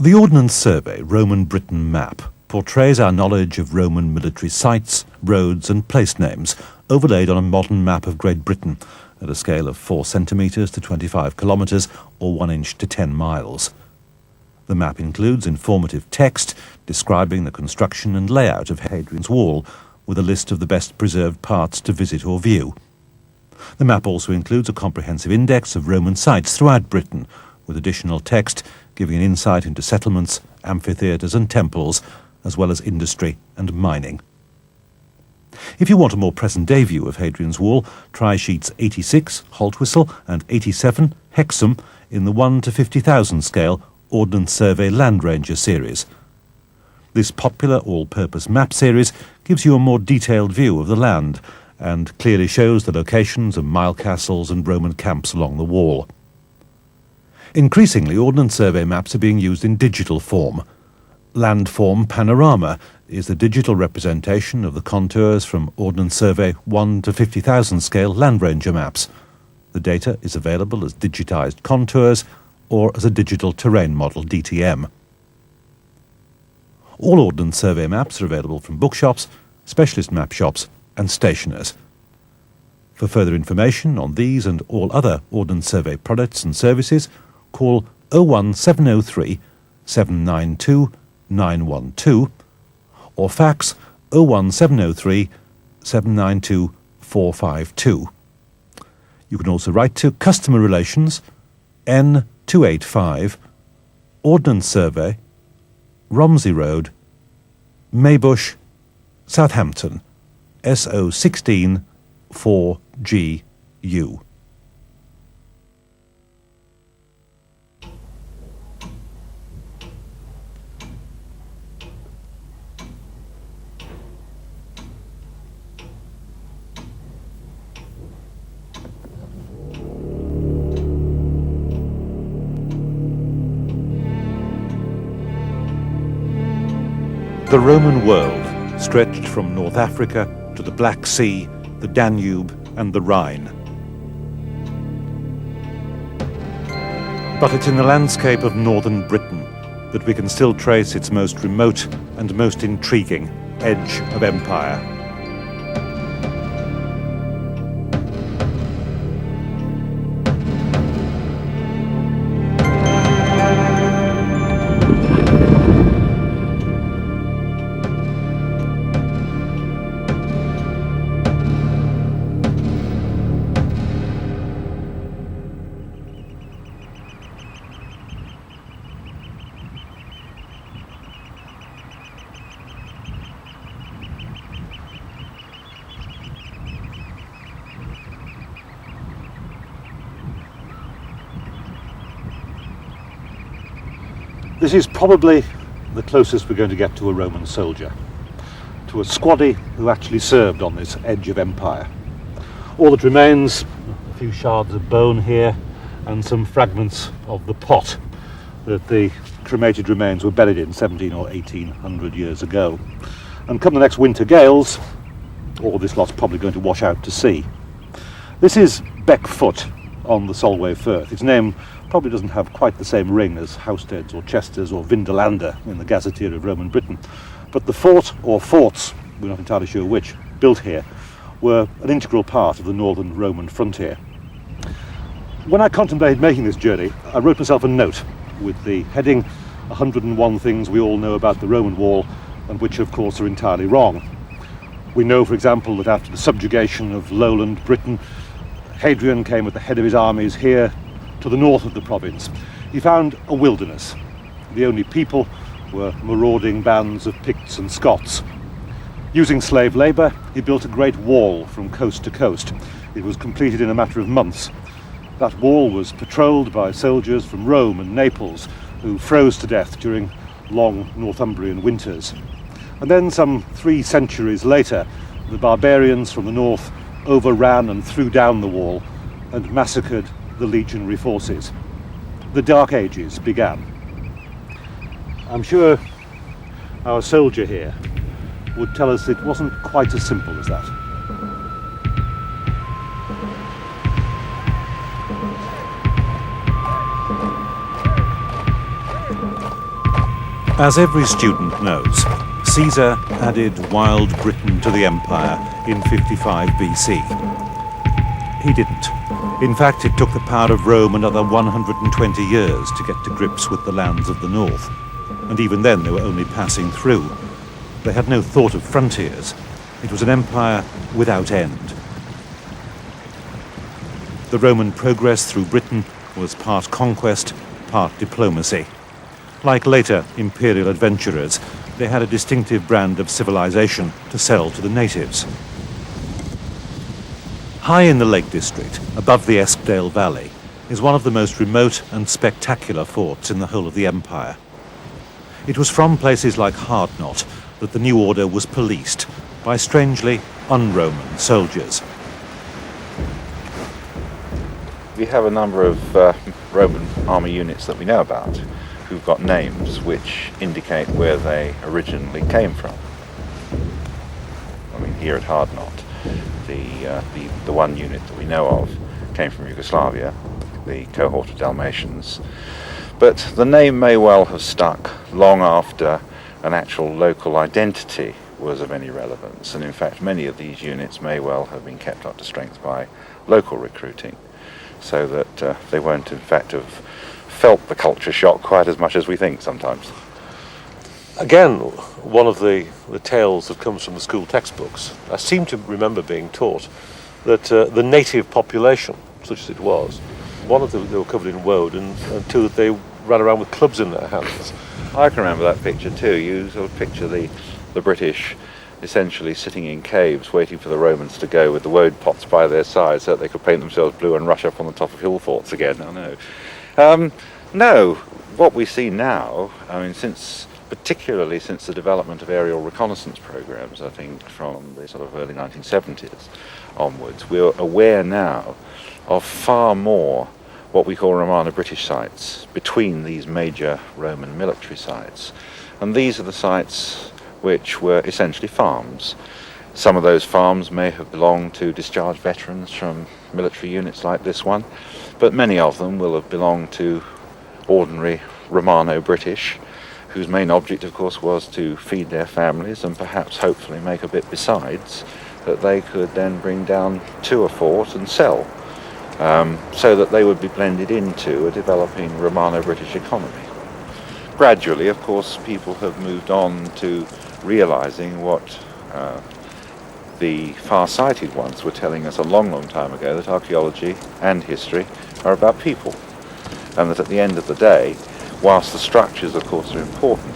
The Ordnance Survey Roman Britain map portrays our knowledge of Roman military sites, roads and place names overlaid on a modern map of Great Britain at a scale of 4 centimetres to 25 kilometres or 1 inch to 10 miles. The map includes informative text describing the construction and layout of Hadrian's Wall, with a list of the best preserved parts to visit or view. The map also includes a comprehensive index of Roman sites throughout Britain, with additional text giving an insight into settlements, amphitheatres and temples, as well as industry and mining. If you want a more present-day view of Hadrian's Wall, try sheets 86, Haltwhistle, and 87, Hexham, in the 1 to 50,000 scale Ordnance Survey Land Ranger series. This popular all-purpose map series gives you a more detailed view of the land and clearly shows the locations of mile castles and Roman camps along the wall. Increasingly, Ordnance Survey maps are being used in digital form. Landform Panorama is the digital representation of the contours from Ordnance Survey 1 to 50,000 scale Land Ranger maps. The data is available as digitised contours or as a digital terrain model DTM. All Ordnance Survey maps are available from bookshops, specialist map shops and stationers. For further information on these and all other Ordnance Survey products and services, call 01703 792 912 or fax 01703 792 452. You can also write to Customer Relations, N285, Ordnance Survey, Romsey Road, Maybush, Southampton, SO16 4GU. The Roman world stretched from North Africa to the Black Sea, the Danube and the Rhine. But it's in the landscape of northern Britain that we can still trace its most remote and most intriguing edge of empire. This is probably the closest we're going to get to a Roman soldier, to a squaddy who actually served on this edge of empire. All that remains, a few shards of bone here and some fragments of the pot that the cremated remains were buried in 17 or 1800 years ago. And come the next winter gales, all this lot's probably going to wash out to sea. This is Beck Foot on the Solway Firth. Its name probably doesn't have quite the same ring as Housted's or Chester's or Vindolanda in the Gazetteer of Roman Britain, but the fort or forts, we're not entirely sure which, built here were an integral part of the northern Roman frontier. When I contemplated making this journey, I wrote myself a note with the heading 101 Things We All Know About the Roman Wall, and which of course are entirely wrong. We know, for example, that after the subjugation of lowland Britain, Hadrian came at the head of his armies here to the north of the province. He found a wilderness. The only people were marauding bands of Picts and Scots. Using slave labour, he built a great wall from coast to coast. It was completed in a matter of months. That wall was patrolled by soldiers from Rome and Naples who froze to death during long Northumbrian winters. And then some 3 centuries later, the barbarians from the north overran and threw down the wall and massacred the legionary forces. The Dark Ages began. I'm sure our soldier here would tell us it wasn't quite as simple as that. As every student knows, Caesar added wild Britain to the empire in 55 BC. He didn't. In fact, it took the power of Rome another 120 years to get to grips with the lands of the north. And even then, they were only passing through. They had no thought of frontiers. It was an empire without end. The Roman progress through Britain was part conquest, part diplomacy. Like later imperial adventurers, they had a distinctive brand of civilization to sell to the natives. High in the Lake District, above the Eskdale Valley, is one of the most remote and spectacular forts in the whole of the empire. It was from places like Hardknot that the new order was policed by strangely un-Roman soldiers. We have a number of Roman army units that we know about who've got names which indicate where they originally came from. I mean, here at Hardknot, the one unit that we know of came from Yugoslavia, the cohort of Dalmatians. But the name may well have stuck long after an actual local identity was of any relevance, and in fact many of these units may well have been kept up to strength by local recruiting, so that they won't in fact have felt the culture shock quite as much as we think sometimes. Again, one of the tales that comes from the school textbooks, I seem to remember being taught that the native population, such as it was, one of them, they were covered in woad, and two, that they ran around with clubs in their hands. I can remember that picture too. You sort of picture the British essentially sitting in caves waiting for the Romans to go with the woad pots by their side so that they could paint themselves blue and rush up on the top of hill forts again. I know. No, what we see now, I mean, particularly since the development of aerial reconnaissance programs, I think from the sort of early 1970s onwards, we're aware now of far more what we call Romano-British sites between these major Roman military sites. And these are the sites which were essentially farms. Some of those farms may have belonged to discharged veterans from military units like this one, but many of them will have belonged to ordinary Romano-British, whose main object, of course, was to feed their families and perhaps hopefully make a bit besides that they could then bring down to a fort and sell, so that they would be blended into a developing Romano-British economy. Gradually, of course, people have moved on to realizing what the far-sighted ones were telling us a long, long time ago, that archaeology and history are about people. And that at the end of the day, whilst the structures, of course, are important,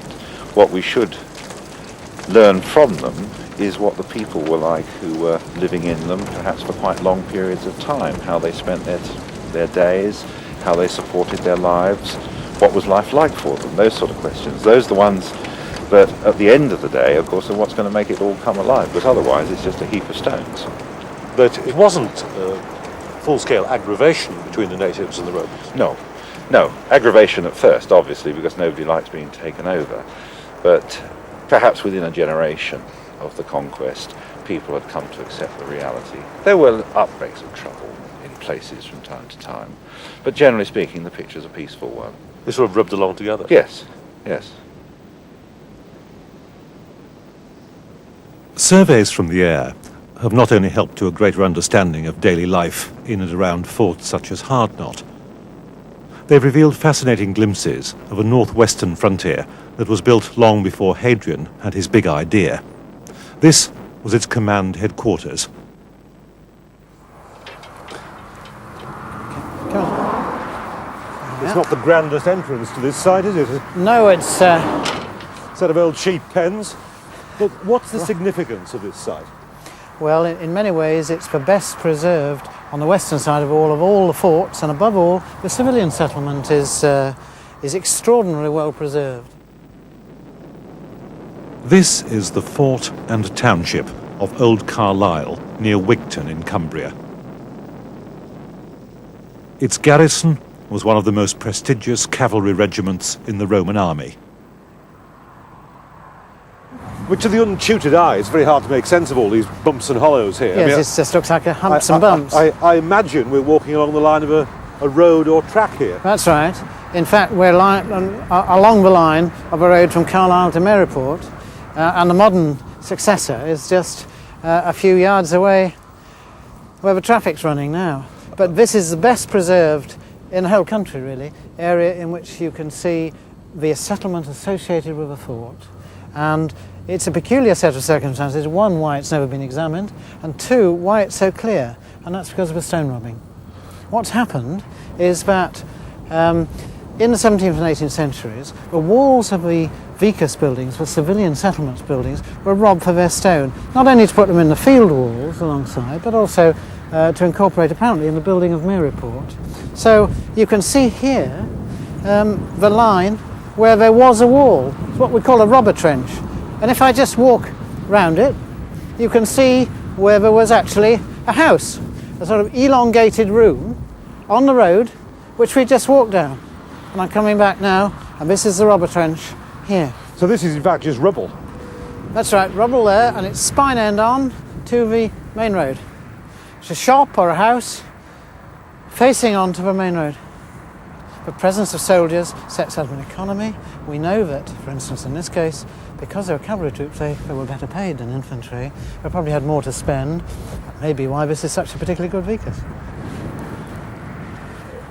what we should learn from them is what the people were like who were living in them, perhaps for quite long periods of time, how they spent their days, how they supported their lives, what was life like for them, those sort of questions. Those are the ones that, at the end of the day, of course, are what's going to make it all come alive, but otherwise it's just a heap of stones. But it wasn't full-scale aggravation between the natives and the Romans. No, aggravation at first, obviously, because nobody likes being taken over. But perhaps within a generation of the conquest, people had come to accept the reality. There were outbreaks of trouble in places from time to time, but generally speaking, the picture's a peaceful one. They sort of rubbed along together. Yes. Surveys from the air have not only helped to a greater understanding of daily life in and around forts such as Hardknot, they've revealed fascinating glimpses of a northwestern frontier that was built long before Hadrian had his big idea. This was its command headquarters. Come on. It's not the grandest entrance to this site, is it? No, it's... Set of old sheep pens. But what's the significance of this site? Well, in many ways, it's the best preserved on the western side of all the forts, and above all, the civilian settlement is extraordinarily well preserved. This is the fort and township of Old Carlisle, near Wigton in Cumbria. Its garrison was one of the most prestigious cavalry regiments in the Roman army. Which to the untutored eye, it's very hard to make sense of all these bumps and hollows here. Yes, it just looks like humps and bumps. I imagine we're walking along the line of a road or track here. That's right. In fact, we're along the line of a road from Carlisle to Maryport, and the modern successor is just a few yards away where the traffic's running now. But this is the best preserved in the whole country, really, area in which you can see the settlement associated with a fort. And it's a peculiar set of circumstances. One, why it's never been examined, and two, why it's so clear, and that's because of the stone robbing. What's happened is that in the 17th and 18th centuries, the walls of the vicus buildings, the civilian settlements buildings, were robbed for their stone, not only to put them in the field walls alongside, but also to incorporate apparently in the building of Maryport. So you can see here the line where there was a wall. It's what we call a robber trench. And if I just walk round it, you can see where there was actually a house, a sort of elongated room on the road, which we just walked down. And I'm coming back now, and this is the robber trench here. So this is in fact just rubble. That's right, rubble there, and it's spine end on to the main road. It's a shop or a house facing onto the main road. The presence of soldiers sets out an economy. We know that, for instance, in this case, because they were cavalry troops, they were better paid than infantry. They probably had more to spend. That may be why this is such a particularly good vicus.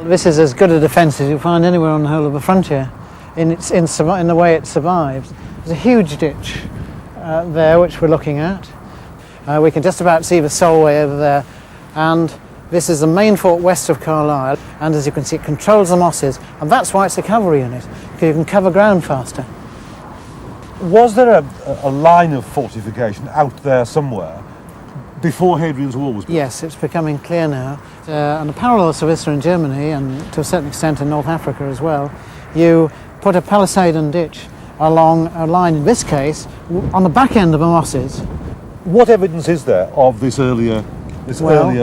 This is as good a defence as you'll find anywhere on the whole of the frontier in the way it survives. There's a huge ditch there which we're looking at. We can just about see the Solway over there, and this is the main fort west of Carlisle, and as you can see it controls the mosses, and that's why it's a cavalry unit, because you can cover ground faster. Was there a line of fortification out there somewhere before Hadrian's Wall was built? Yes, it's becoming clear now. On the parallels of Issa in Germany, and to a certain extent in North Africa as well, you put a palisade and ditch along a line, in this case, on the back end of the mosses. What evidence is there of this earlier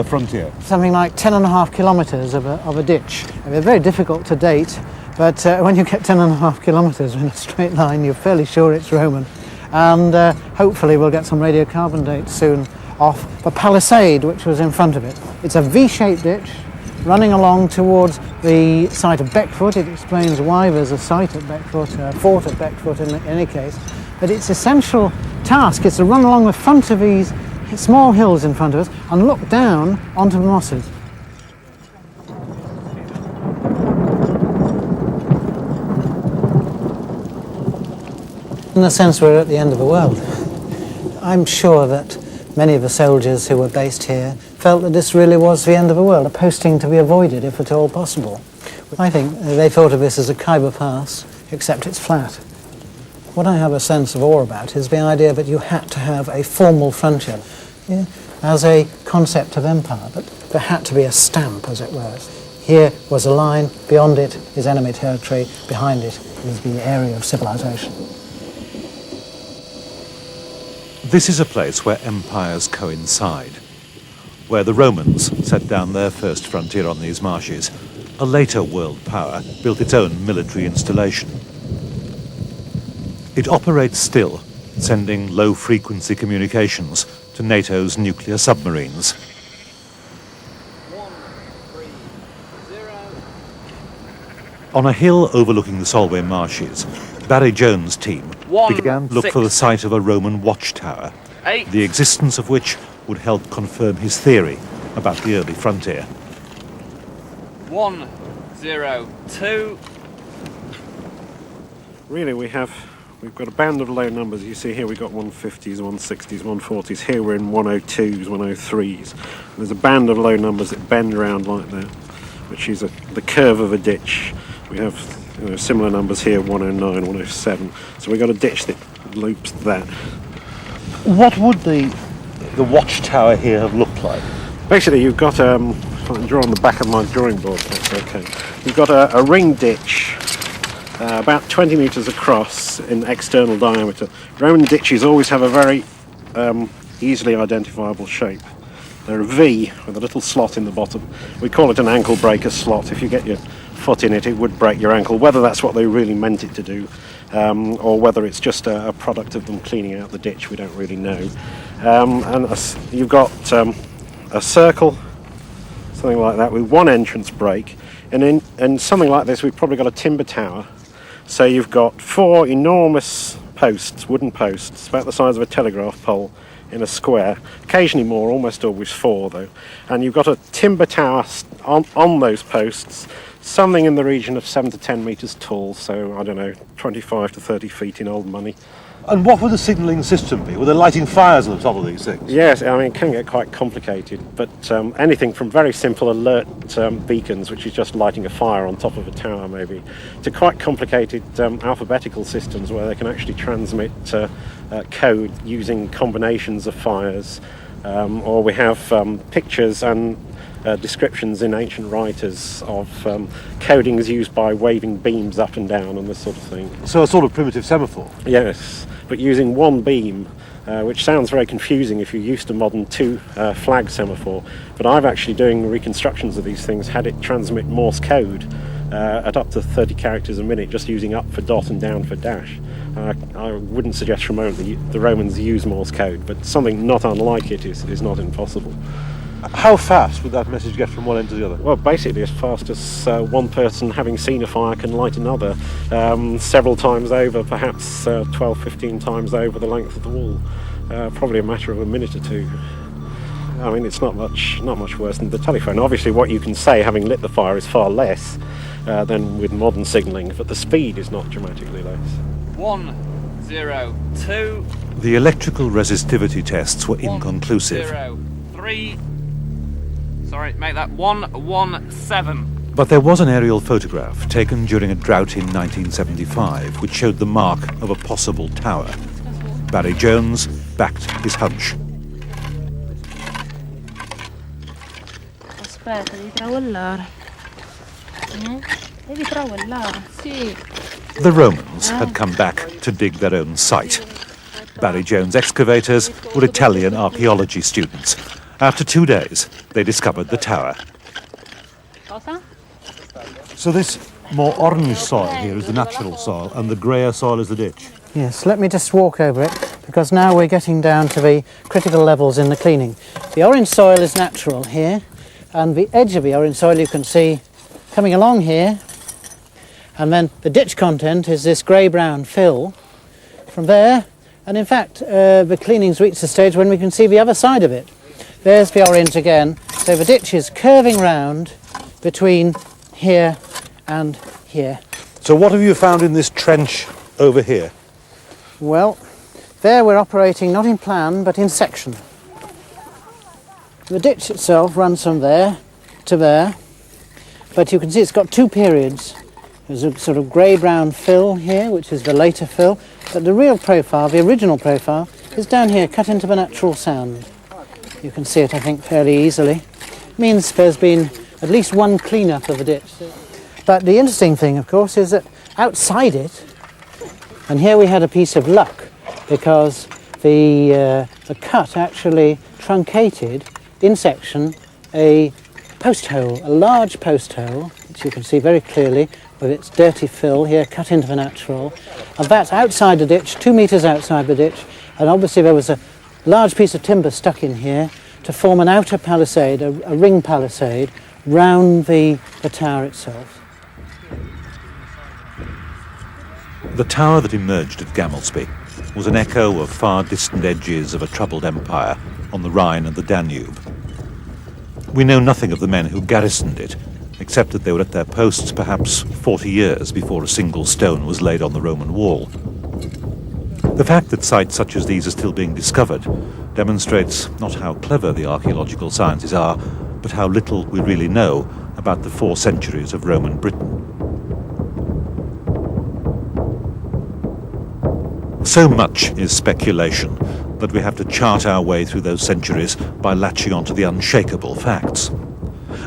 frontier? Something like 10.5 kilometres of a ditch. They're very difficult to date, but when you get 10.5 kilometres in a straight line, you're fairly sure it's Roman. And hopefully we'll get some radiocarbon dates soon off the palisade which was in front of it. It's a V-shaped ditch running along towards the site of Beckfoot. It explains why there's a site at Beckfoot, a fort at Beckfoot in any case. But its essential task is to run along the front of these small hills in front of us and look down onto the mosses. In a sense, we're at the end of the world. I'm sure that many of the soldiers who were based here felt that this really was the end of the world, a posting to be avoided if at all possible. I think they thought of this as a Khyber Pass, except it's flat. What I have a sense of awe about is the idea that you had to have a formal frontier as a concept of empire, but there had to be a stamp, as it were. Here was a line, beyond it is enemy territory, behind it is the area of civilization. This is a place where empires coincide. Where the Romans set down their first frontier on these marshes, a later world power built its own military installation. It operates still, sending low-frequency communications to NATO's nuclear submarines. 1, 3, 0. On a hill overlooking the Solway marshes, Barry Jones' team began to look for the site of a Roman watchtower, 8. the existence of which would help confirm his theory about the early frontier. 1, 0, 2. Really, we've got a band of low numbers. You see here we've got 150s, 160s, 140s. Here we're in 102s, 103s. There's a band of low numbers that bend around like that, which is the curve of a ditch. We have similar numbers here, 109, 107. So we've got a ditch that loops that. What would the watchtower here have looked like? Basically, you've got, if I can draw on the back of my drawing board, that's okay. You've got a ring ditch, about 20 metres across in external diameter. Roman ditches always have a very easily identifiable shape. They're a V with a little slot in the bottom. We call it an ankle breaker slot. If you get your foot in it, it would break your ankle. Whether that's what they really meant it to do, or whether it's just a product of them cleaning out the ditch, we don't really know. And you've got a circle something like that, with one entrance break. And in something like this, we've probably got a timber tower. So you've got 4 enormous posts, wooden posts, about the size of a telegraph pole in a square, occasionally more, almost always 4 though. And you've got a timber tower on those posts, something in the region of 7 to 10 metres tall, so I don't know, 25 to 30 feet in old money. And what would the signalling system be? Were they lighting fires on the top of these things? Yes, I mean, it can get quite complicated, but anything from very simple alert beacons, which is just lighting a fire on top of a tower maybe, to quite complicated alphabetical systems where they can actually transmit code using combinations of fires, or we have pictures and descriptions in ancient writers of codings used by waving beams up and down and this sort of thing. So a sort of primitive semaphore? Yes, but using one beam, which sounds very confusing if you're used to modern 2 flag semaphore. But I've actually, doing reconstructions of these things, had it transmit Morse code at up to 30 characters a minute, just using up for dot and down for dash. I wouldn't suggest remotely the Romans use Morse code, but something not unlike it is not impossible. How fast would that message get from one end to the other? Well, basically as fast as one person, having seen a fire, can light another, several times over, perhaps 12, 15 times over the length of the wall. Probably a matter of a minute or 2. I mean, it's not much worse than the telephone. Obviously, what you can say, having lit the fire, is far less than with modern signalling, but the speed is not dramatically less. 102. The electrical resistivity tests were inconclusive. 103. Sorry, make that 117. But there was an aerial photograph taken during a drought in 1975 which showed the mark of a possible tower. Barry Jones backed his hunch. Aspetta, devi tracollare. Devi tracollare, sì. The Romans had come back to dig their own site. Barry Jones' excavators were Italian archaeology students. After 2 days, they discovered the tower. Cosa? So this more orange soil here is the natural soil, and the greyer soil is the ditch. Yes, let me just walk over it, because now we're getting down to the critical levels in the cleaning. The orange soil is natural here, and the edge of the orange soil you can see coming along here, and then the ditch content is this grey-brown fill from there, and in fact the cleaning's reached the stage when we can see the other side of it. There's the orange again, so the ditch is curving round between here and here. So what have you found in this trench over here? Well, there we're operating not in plan but in section. The ditch itself runs from there to there, but you can see it's got 2 periods. There's a sort of grey-brown fill here, which is the later fill, but the real profile, the original profile, is down here, cut into the natural sand. You can see it, I think, fairly easily. It means there's been at least one clean-up of the ditch. But the interesting thing, of course, is that outside it, and here we had a piece of luck, because the cut actually truncated in section a post hole, a large post hole, which you can see very clearly with its dirty fill here cut into the natural. And that's outside the ditch, 2 metres outside the ditch, and obviously there was a large piece of timber stuck in here to form an outer palisade, a ring palisade, round the tower itself. The tower that emerged at Gamelsby was an echo of far distant edges of a troubled empire on the Rhine and the Danube. We know nothing of the men who garrisoned it, except that they were at their posts perhaps 40 years before a single stone was laid on the Roman wall. The fact that sites such as these are still being discovered demonstrates not how clever the archaeological sciences are, but how little we really know about the 4 centuries of Roman Britain. So much is speculation that we have to chart our way through those centuries by latching onto the unshakable facts.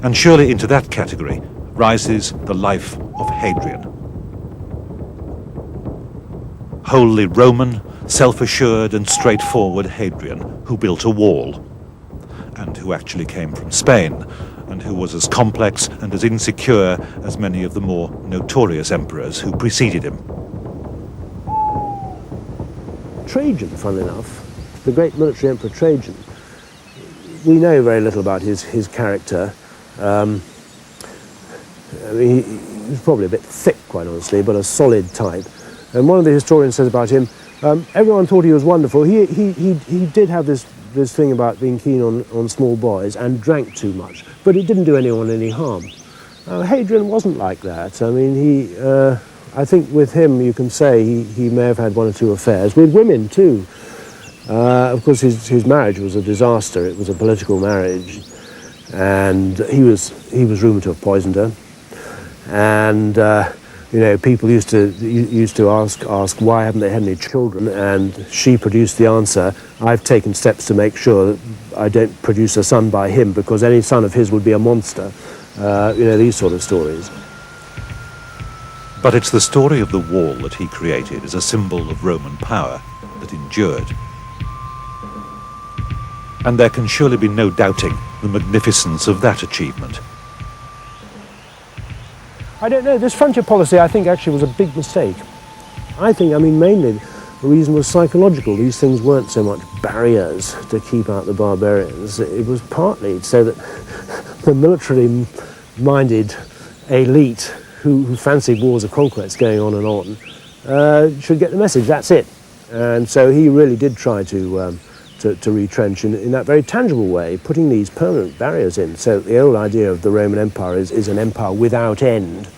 And surely into that category rises the life of Hadrian. Wholly Roman, self-assured and straightforward Hadrian, who built a wall, and who actually came from Spain, and who was as complex and as insecure as many of the more notorious emperors who preceded him. Trajan, funnily enough, the great military emperor Trajan, we know very little about his character. I mean, he was probably a bit thick, quite honestly, but a solid type. And one of the historians says about him, everyone thought he was wonderful. He did have this thing about being keen on small boys and drank too much, but it didn't do anyone any harm. Hadrian wasn't like that. I mean, I think with him you can say he may have had one or two affairs with women too. Of course, his marriage was a disaster. It was a political marriage, and he was rumoured to have poisoned her. And you know, people used to ask why haven't they had any children, and she produced the answer: I've taken steps to make sure that I don't produce a son by him, because any son of his would be a monster. You know, these sort of stories. But it's the story of the wall that he created as a symbol of Roman power that endured. And there can surely be no doubting the magnificence of that achievement. I don't know, this frontier policy I think actually was a big mistake. I mean, mainly the reason was psychological. These things weren't so much barriers to keep out the barbarians. It was partly so that the militarily minded elite who fancied wars of conquest going on and on should get the message, that's it. And so he really did try to retrench in that very tangible way, putting these permanent barriers in. So the old idea of the Roman Empire is an empire without end,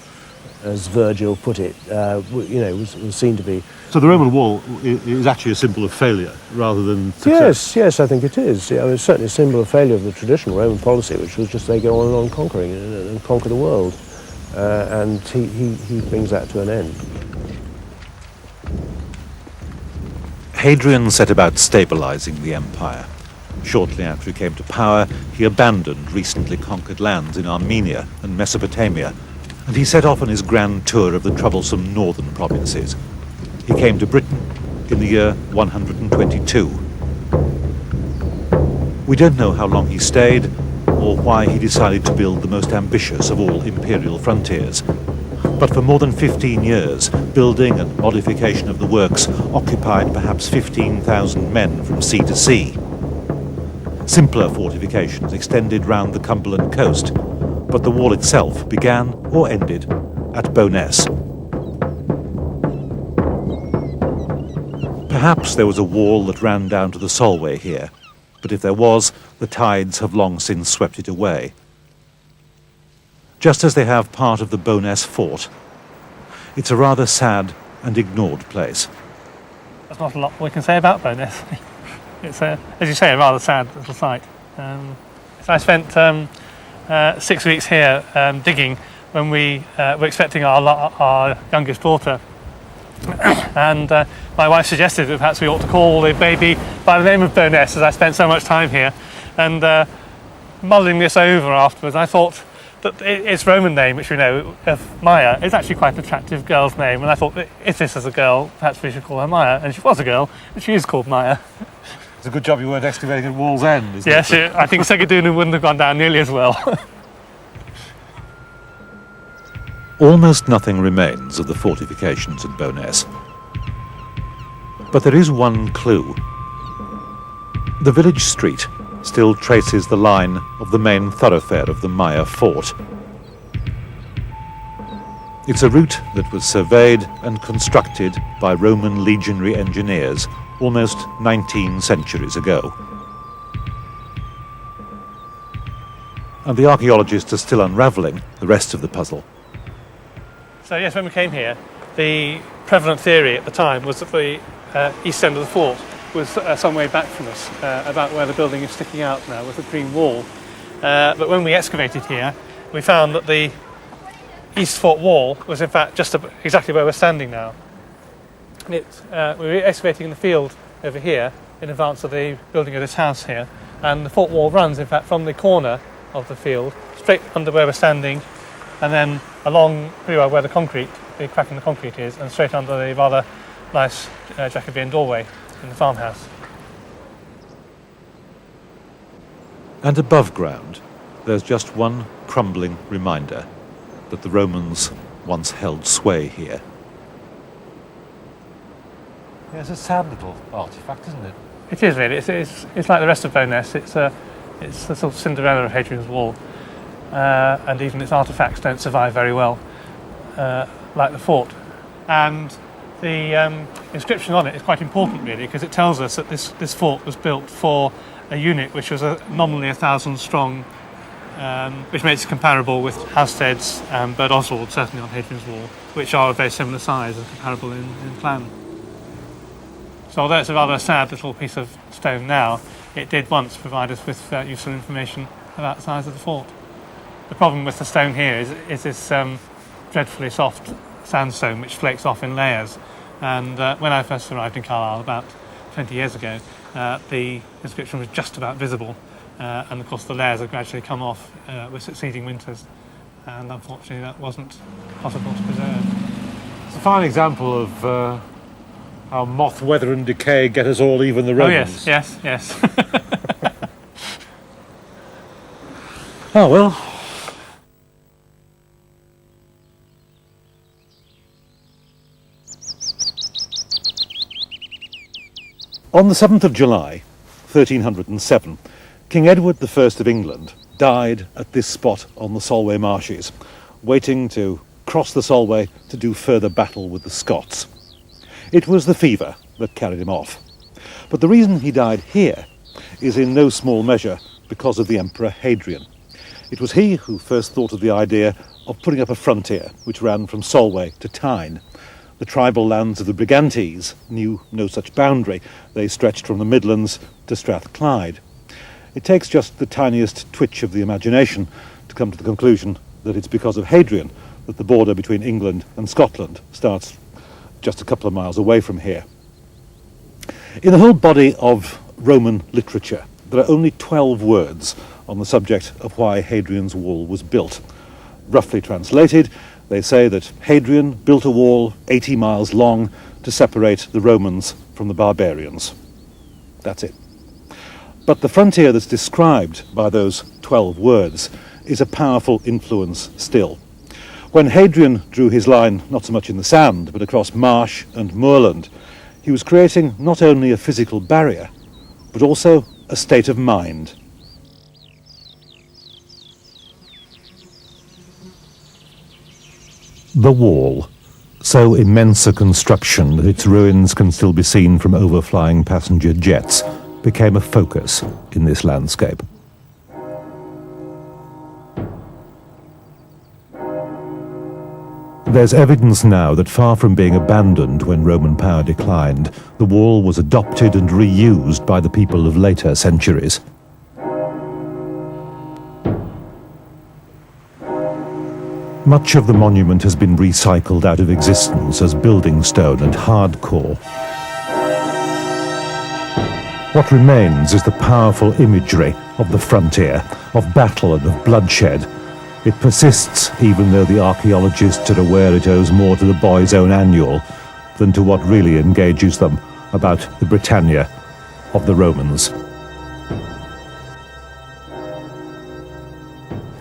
as Virgil put it, you know, was seen to be. So the Roman wall is actually a symbol of failure rather than success? Yes, I think it is. I mean, it's certainly a symbol of failure of the traditional Roman policy, which was just they go on and on conquering and conquer the world. And he brings that to an end. Hadrian set about stabilizing the empire. Shortly after he came to power, he abandoned recently conquered lands in Armenia and Mesopotamia, and he set off on his grand tour of the troublesome northern provinces. He came to Britain in the year 122. We don't know how long he stayed, or why he decided to build the most ambitious of all imperial frontiers. But for more than 15 years, building and modification of the works occupied perhaps 15,000 men from sea to sea. Simpler fortifications extended round the Cumberland coast, but the wall itself began or ended at Bowness. Perhaps there was a wall that ran down to the Solway here, but if there was, the tides have long since swept it away. Just as they have part of the Bowness fort, it's a rather sad and ignored place. There's not a lot we can say about Bowness. It's, as you say, a rather sad little site. So I spent 6 weeks here digging when we were expecting our youngest daughter. And my wife suggested that perhaps we ought to call the baby by the name of Bowness, as I spent so much time here. And mulling this over afterwards, I thought that its Roman name, which we know of Maya, is actually quite an attractive girl's name. And I thought that if this is a girl, perhaps we should call her Maya. And she was a girl, and she is called Maya. It's a good job you weren't excavating at Wall's End, isn't yes, it? I think Segedunum wouldn't have gone down nearly as well. Almost nothing remains of the fortifications at Bowness. But there is one clue. The village street still traces the line of the main thoroughfare of the Maya fort. It's a route that was surveyed and constructed by Roman legionary engineers almost 19 centuries ago. And the archaeologists are still unravelling the rest of the puzzle. So yes, when we came here, the prevalent theory at the time was that the east end of the fort was some way back from us, about where the building is sticking out now with the green wall. But when we excavated here, we found that the east fort wall was in fact just exactly where we're standing now. We were excavating in the field over here in advance of the building of this house here, and the fort wall runs in fact from the corner of the field straight under where we're standing, and then along pretty well where the crack in the concrete is, and straight under the rather nice Jacobean doorway in the farmhouse. And above ground, there's just one crumbling reminder that the Romans once held sway here. Yeah, it's a sad little artefact, isn't it? It is really. It's like the rest of Bowness. It's the sort of Cinderella of Hadrian's Wall. and even its artefacts don't survive very well, like the fort. And the inscription on it is quite important, really, because it tells us that this fort was built for a unit which was nominally 1,000 strong, which makes it comparable with Houstead's and Bird Oswald, certainly on Hadrian's Wall, which are of very similar size and comparable in plan. So although it's a rather sad little piece of stone now, it did once provide us with useful information about the size of the fort. The problem with the stone here is this dreadfully soft sandstone which flakes off in layers. And when I first arrived in Carlisle about 20 years ago, the inscription was just about visible, and of course the layers have gradually come off with succeeding winters, and unfortunately that wasn't possible to preserve. It's a fine example of how moth, weather and decay get us all, even the Romans. Oh yes. Oh well. On the 7th of July, 1307, King Edward I of England died at this spot on the Solway Marshes, waiting to cross the Solway to do further battle with the Scots. It was the fever that carried him off. But the reason he died here is in no small measure because of the Emperor Hadrian. It was he who first thought of the idea of putting up a frontier which ran from Solway to Tyne. The tribal lands of the Brigantes knew no such boundary. They stretched from the Midlands to Strathclyde. It takes just the tiniest twitch of the imagination to come to the conclusion that it's because of Hadrian that the border between England and Scotland starts just a couple of miles away from here. In the whole body of Roman literature, there are only 12 words on the subject of why Hadrian's wall was built. Roughly translated, they say that Hadrian built a wall 80 miles long to separate the Romans from the barbarians. That's it. But the frontier that's described by those 12 words is a powerful influence still. When Hadrian drew his line not so much in the sand, but across marsh and moorland, he was creating not only a physical barrier, but also a state of mind. The wall, so immense a construction that its ruins can still be seen from overflying passenger jets, became a focus in this landscape. There's evidence now that far from being abandoned when Roman power declined, the wall was adopted and reused by the people of later centuries. Much of the monument has been recycled out of existence as building stone and hardcore. What remains is the powerful imagery of the frontier, of battle and of bloodshed. It persists even though the archaeologists are aware it owes more to the boys' own annual than to what really engages them about the Britannia of the Romans.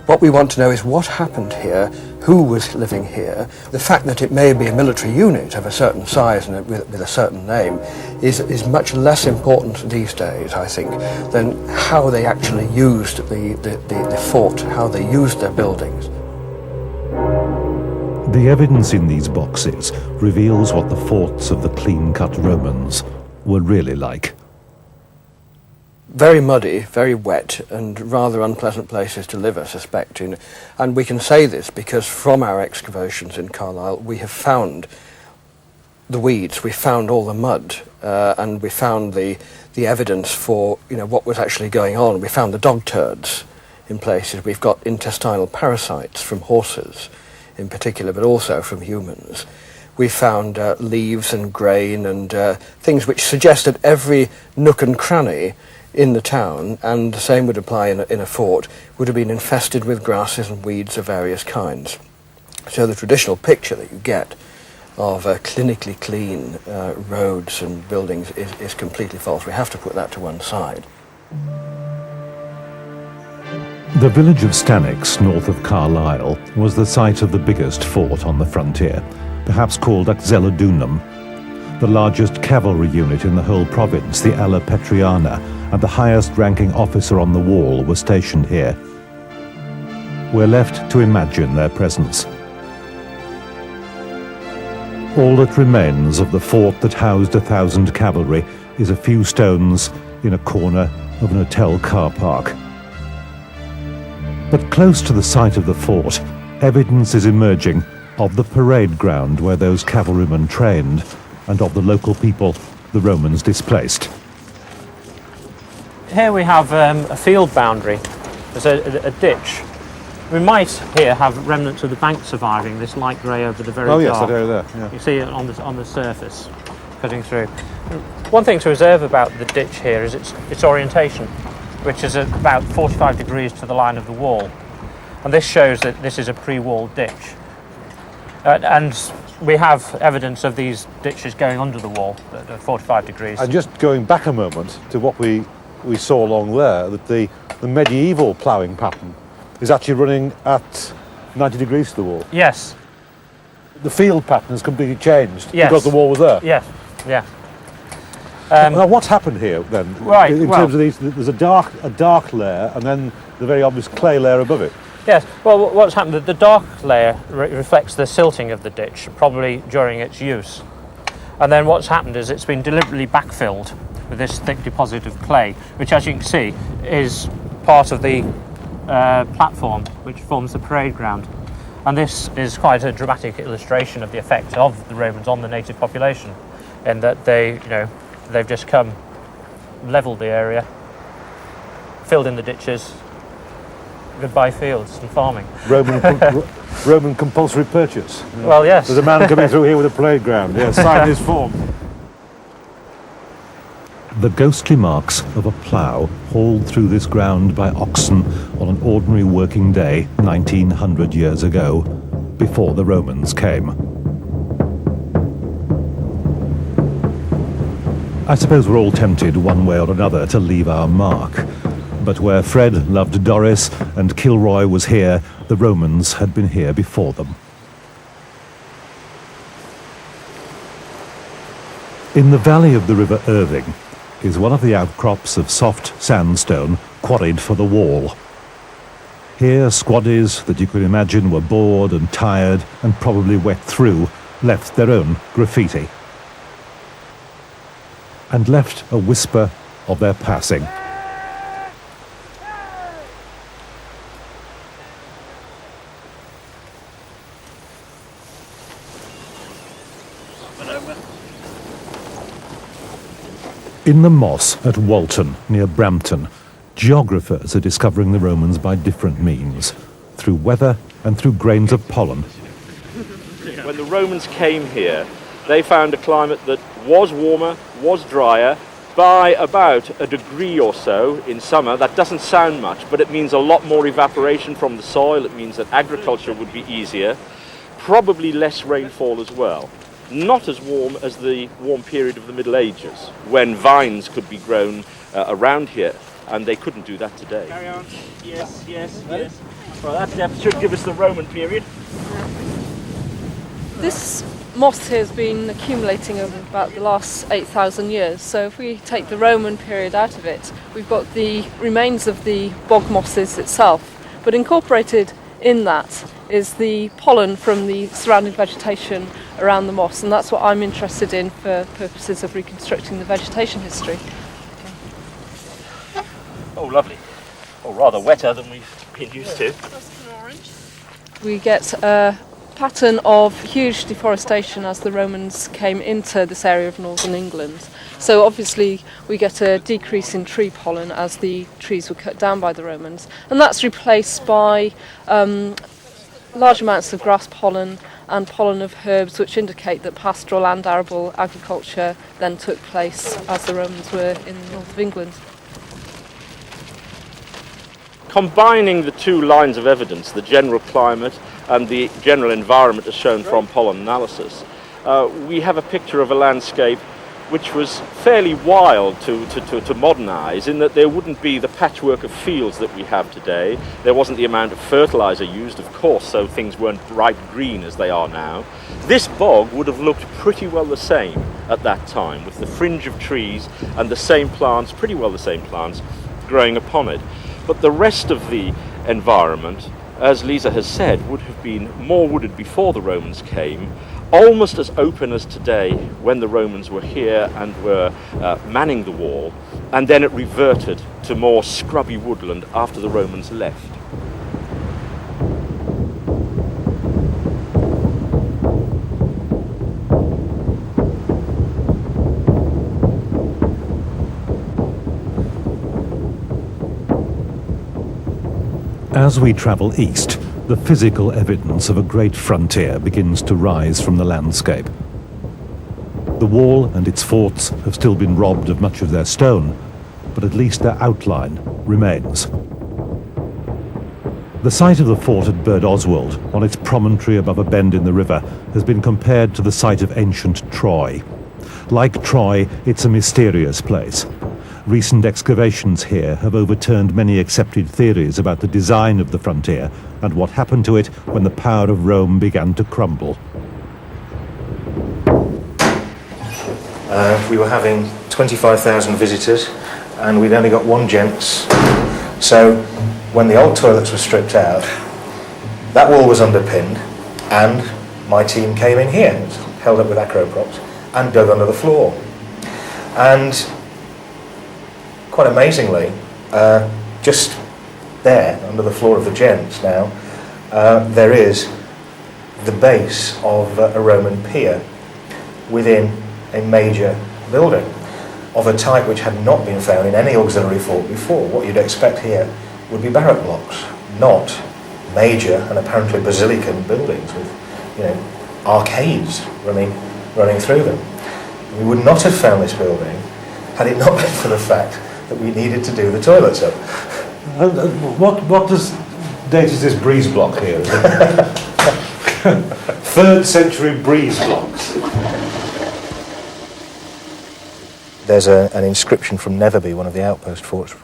What we want to know is what happened here, who was living here. The fact that it may be a military unit of a certain size and with a certain name is much less important these days, I think, than how they actually used the fort, how they used their buildings. The evidence in these boxes reveals what the forts of the clean-cut Romans were really like. Very muddy, very wet, and rather unpleasant places to live, I suspect. And we can say this because from our excavations in Carlisle, we have found the weeds, we found all the mud, and we found the evidence for what was actually going on. We found the dog turds in places. We've got intestinal parasites from horses in particular, but also from humans. We found leaves and grain and things which suggest that every nook and cranny in the town, and the same would apply in a fort, would have been infested with grasses and weeds of various kinds. So the traditional picture that you get of clinically clean roads and buildings is completely false. We have to put that to one side. The village of Stanwix, north of Carlisle, was the site of the biggest fort on the frontier, perhaps called Axellodunum. The largest cavalry unit in the whole province, the Alla Petriana, and the highest-ranking officer on the wall were stationed here. we're left to imagine their presence. All that remains of the fort that housed 1,000 cavalry is a few stones in a corner of an hotel car park. But close to the site of the fort, evidence is emerging of the parade ground where those cavalrymen trained, and of the local people the Romans displaced. Here we have a field boundary. There's a ditch. We might here have remnants of the bank surviving, this light grey over the very Oh yes, dark. that area there. Yeah. You see it on the surface, cutting through. One thing to observe about the ditch here is its orientation, which is about 45 degrees to the line of the wall. And this shows that this is a pre-wall ditch. And we have evidence of these ditches going under the wall at 45 degrees. And just going back a moment to what we saw along there, that the medieval ploughing pattern is actually running at 90 degrees to the wall. Yes. The field pattern has completely changed Yes. because the wall was there. Yes, yeah. Now what's happened here then? Right, In terms of these, there's a dark layer and then the very obvious clay layer above it. Yes, well, what's happened, the dark layer reflects the silting of the ditch, probably during its use. And then what's happened is it's been deliberately backfilled with this thick deposit of clay, which, as you can see, is part of the platform which forms the parade ground. And this is quite a dramatic illustration of the effect of the Romans on the native population, in that they've just come, levelled the area, filled in the ditches, goodbye fields and farming. Roman compulsory purchase. Well, yes. There's a man coming through here with a parade ground. Yeah, sign his form. The ghostly marks of a plough hauled through this ground by oxen on an ordinary working day 1900 years ago, before the Romans came. I suppose we're all tempted one way or another to leave our mark. But where Fred loved Doris and Kilroy was here, the Romans had been here before them. In the valley of the River Irving is one of the outcrops of soft sandstone quarried for the wall. Here, squaddies that you could imagine were bored and tired and probably wet through left their own graffiti. And left a whisper of their passing. In the moss at Walton, near Brampton, geographers are discovering the Romans by different means, through weather and through grains of pollen. When the Romans came here, they found a climate that was warmer, was drier, by about a degree or so in summer. That doesn't sound much, but it means a lot more evaporation from the soil. It means that agriculture would be easier, probably less rainfall as well. Not as warm as the warm period of the Middle Ages, when vines could be grown around here, and they couldn't do that today. Carry on. Yes, yes, yes. Well, that depth should give us the Roman period. This moss here has been accumulating over about the last 8,000 years. So if we take the Roman period out of it, we've got the remains of the bog mosses itself. But incorporated in that is the pollen from the surrounding vegetation around the moss, and that's what I'm interested in for purposes of reconstructing the vegetation history. Oh, lovely. Oh, rather wetter than we've been used to. We get a pattern of huge deforestation as the Romans came into this area of northern England. So obviously we get a decrease in tree pollen as the trees were cut down by the Romans, and that's replaced by large amounts of grass pollen and pollen of herbs, which indicate that pastoral and arable agriculture then took place as the Romans were in the north of England. Combining the two lines of evidence, the general climate and the general environment as shown from pollen analysis, we have a picture of a landscape which was fairly wild to modernise, in that there wouldn't be the patchwork of fields that we have today. There wasn't the amount of fertiliser used, of course, so things weren't bright green as they are now. This bog would have looked pretty well the same at that time, with the fringe of trees and the same plants, pretty well the same plants, growing upon it. But the rest of the environment as Lisa has said, would have been more wooded before the Romans came, almost as open as today when the Romans were here and were manning the wall, and then it reverted to more scrubby woodland after the Romans left. As we travel east, the physical evidence of a great frontier begins to rise from the landscape. The wall and its forts have still been robbed of much of their stone, but at least their outline remains. The site of the fort at Bird Oswald, on its promontory above a bend in the river, has been compared to the site of ancient Troy. Like Troy, it's a mysterious place. Recent excavations here have overturned many accepted theories about the design of the frontier and what happened to it when the power of Rome began to crumble. We were having 25,000 visitors and we'd only got one gents. So when the old toilets were stripped out, that wall was underpinned and my team came in here, held up with acro props, and dug under the floor. And quite amazingly, just there, under the floor of the gents now, there is the base of a Roman pier within a major building of a type which had not been found in any auxiliary fort before. What you'd expect here would be barrack blocks, not major and apparently basilican buildings with, arcades running through them. We would not have found this building had it not been for the fact that we needed to do the toilets up. What date is this breeze block here? 3rd century breeze blocks. There's an inscription from Netherby, one of the outpost forts,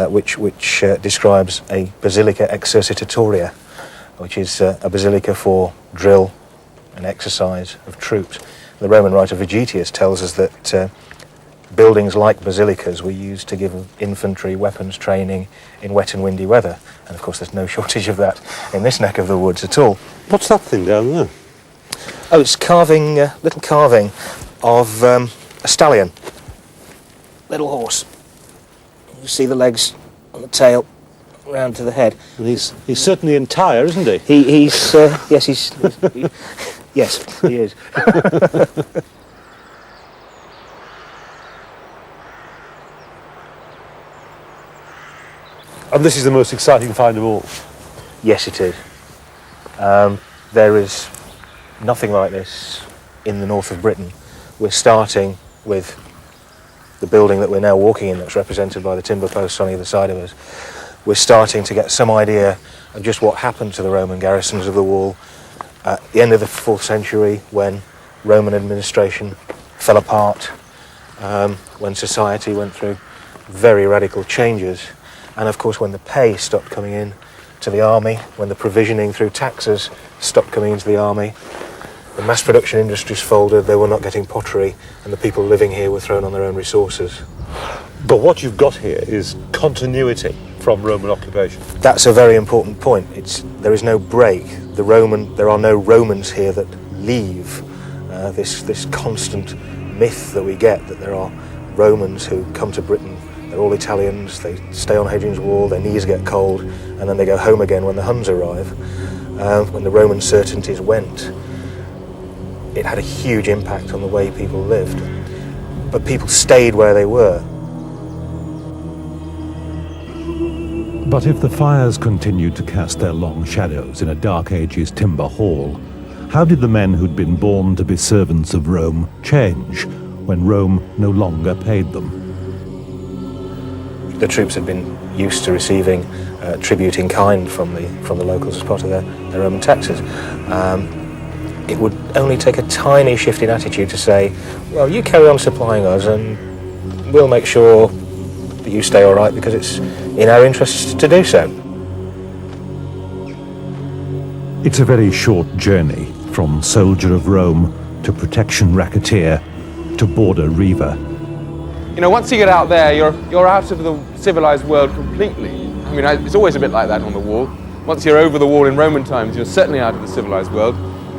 which describes a basilica exercitatoria, which is a basilica for drill and exercise of troops. The Roman writer Vegetius tells us that buildings like basilicas were used to give infantry weapons training in wet and windy weather. And of course there's no shortage of that in this neck of the woods at all. What's that thing down there? Oh, it's carving, little carving of a stallion. Little horse. You see the legs on the tail, round to the head. And he's certainly entire, isn't he? He's yes, he is. And this is the most exciting find of all. Yes, it is. There is nothing like this in the north of Britain. We're starting with the building that we're now walking in, that's represented by the timber posts on either side of us. We're starting to get some idea of just what happened to the Roman garrisons of the wall at the end of the 4th century, when Roman administration fell apart, when society went through very radical changes. And of course when the pay stopped coming in to the army, when the provisioning through taxes stopped coming into the army, the mass production industries folded, they were not getting pottery, and the people living here were thrown on their own resources. But what you've got here is continuity from Roman occupation. That's a very important point. There is no break. There are no Romans here that leave. This constant myth that we get that there are Romans who come to Britain. They're all Italians, they stay on Hadrian's Wall, their knees get cold, and then they go home again when the Huns arrive. When the Roman certainties went, it had a huge impact on the way people lived. But people stayed where they were. But if the fires continued to cast their long shadows in a Dark Ages timber hall, how did the men who'd been born to be servants of Rome change when Rome no longer paid them? The troops had been used to receiving tribute in kind from the locals as part of their Roman taxes. It would only take a tiny shift in attitude to say, well, you carry on supplying us and we'll make sure that you stay all right because it's in our interests to do so. It's a very short journey from soldier of Rome to protection racketeer to border reaver. You know, once you get out there, you're out of the civilized world completely. I mean, it's always a bit like that on the wall. once you're over the wall in Roman times, you're certainly out of the civilized world.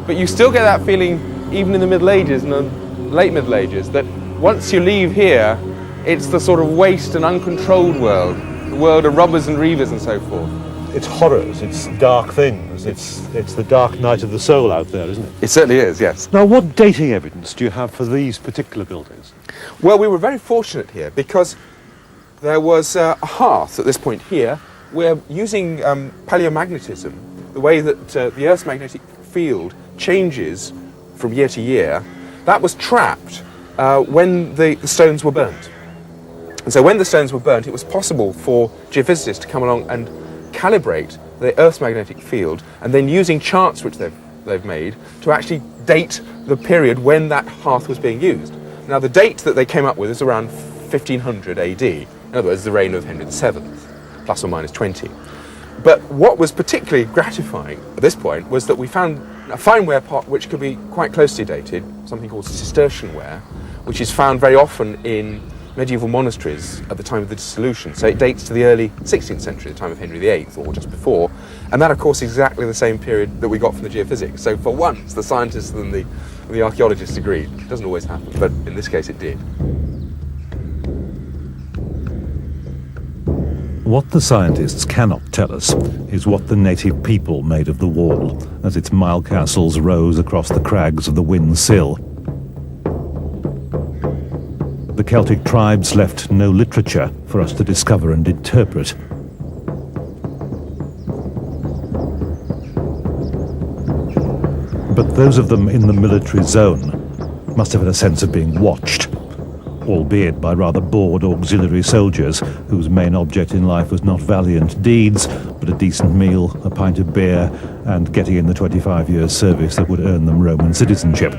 But you still get that feeling, even in the Middle Ages and the late Middle Ages, that once you leave here, it's the sort of waste and uncontrolled world, the world of robbers and reavers and so forth. It's horrors, it's dark things, it's the dark night of the soul out there, isn't it? It certainly is, yes. Now, what dating evidence do you have for these particular buildings? Well, we were very fortunate here because there was a hearth at this point here. We're using paleomagnetism, the way that the Earth's magnetic field changes from year to year. That was trapped when the stones were burnt. And so when the stones were burnt, it was possible for geophysicists to come along and calibrate the Earth's magnetic field, and then using charts which they've made to actually date the period when that hearth was being used. Now, the date that they came up with is around 1500 AD, in other words, the reign of Henry VII, plus or minus 20. But what was particularly gratifying at this point was that we found a fine ware pot which could be quite closely dated, something called Cistercian ware, which is found very often in medieval monasteries at the time of the dissolution. So it dates to the early 16th century, the time of Henry VIII, or just before. And that, of course, is exactly the same period that we got from the geophysics. So for once, the scientists and the archaeologists agreed. It doesn't always happen, but in this case it did. What the scientists cannot tell us is what the native people made of the wall as its mile castles rose across the crags of the Wyn Sill. The Celtic tribes left no literature for us to discover and interpret. But those of them in the military zone must have had a sense of being watched, albeit by rather bored auxiliary soldiers whose main object in life was not valiant deeds, but a decent meal, a pint of beer, and getting in the 25 years service that would earn them Roman citizenship.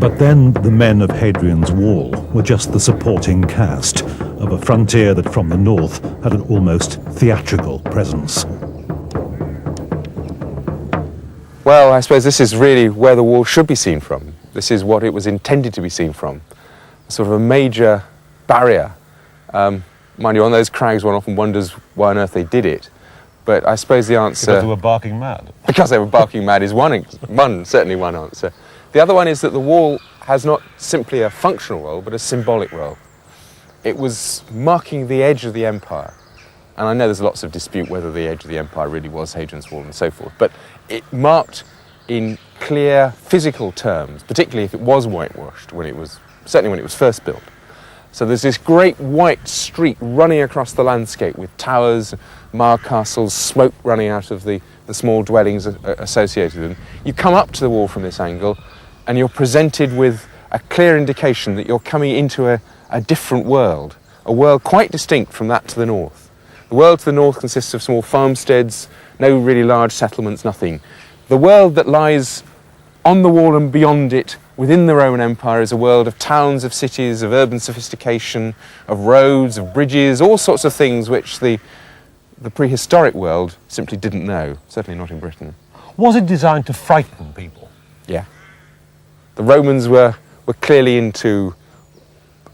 But then the men of Hadrian's Wall were just the supporting cast of a frontier that from the north had an almost theatrical presence. Well, I suppose this is really where the wall should be seen from. This is what it was intended to be seen from. Sort of a major barrier. Mind you, on those crags one often wonders why on earth they did it. But I suppose the answer... Because they were barking mad. Because they were barking mad is certainly one answer. The other one is that the wall has not simply a functional role, but a symbolic role. It was marking the edge of the empire. And I know there's lots of dispute whether the edge of the empire really was Hadrian's Wall and so forth, but it marked in clear physical terms, particularly if it was whitewashed, certainly when it was first built. So there's this great white streak running across the landscape with towers, mile castles, smoke running out of the small dwellings associated with them. You come up to the wall from this angle and you're presented with a clear indication that you're coming into a different world, a world quite distinct from that to the north. The world to the north consists of small farmsteads, no really large settlements, nothing. The world that lies on the wall and beyond it, within the Roman Empire, is a world of towns, of cities, of urban sophistication, of roads, of bridges, all sorts of things which the prehistoric world simply didn't know, certainly not in Britain. Was it designed to frighten people? Yeah. The Romans were clearly into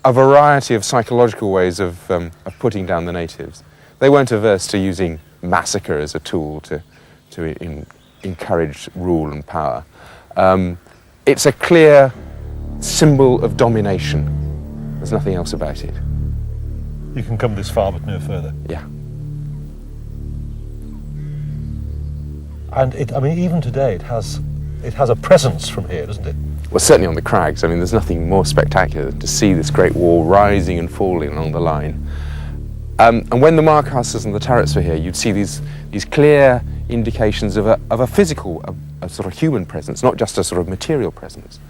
a variety of psychological ways of putting down the natives. They weren't averse to using massacre as a tool to encourage rule and power. It's a clear symbol of domination. There's nothing else about it. You can come this far but no further. Yeah. And even today it has a presence from here, doesn't it? Well, certainly on the crags. I mean, there's nothing more spectacular than to see this great wall rising and falling along the line. And when the mile castles and the turrets were here, you'd see these clear indications of a physical, a sort of human presence, not just a sort of material presence.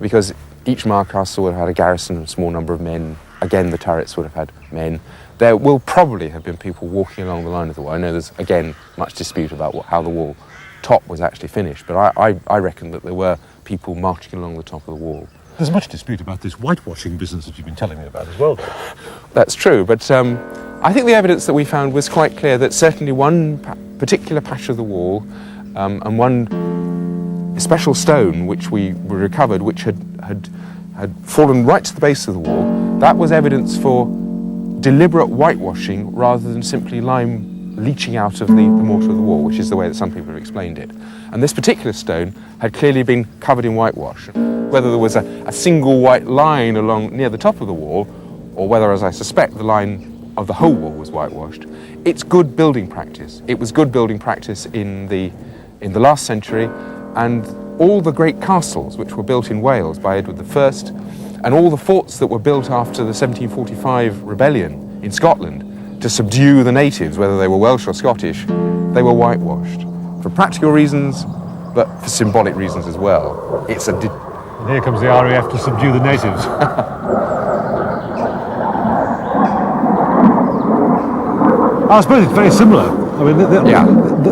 Because each mile castle would have had a garrison, a small number of men. Again, the turrets would have had men. There will probably have been people walking along the line of the wall. I know there's, again, much dispute about how the wall top was actually finished, but I reckon that there were people marching along the top of the wall. There's much dispute about this whitewashing business that you've been telling me about as well, though. That's true, but I think the evidence that we found was quite clear that certainly one particular patch of the wall and one special stone which we recovered, which had fallen right to the base of the wall, that was evidence for deliberate whitewashing rather than simply lime leaching out of the mortar of the wall, which is the way that some people have explained it. And this particular stone had clearly been covered in whitewash. Whether there was a single white line along near the top of the wall, or whether, as I suspect, the line of the whole wall was whitewashed, it's good building practice. It was good building practice in the last century, and all the great castles which were built in Wales by Edward I, and all the forts that were built after the 1745 rebellion in Scotland to subdue the natives, whether they were Welsh or Scottish, they were whitewashed. For practical reasons, but for symbolic reasons as well. It's a... And here comes the RAF to subdue the natives. I suppose it's very similar. I mean,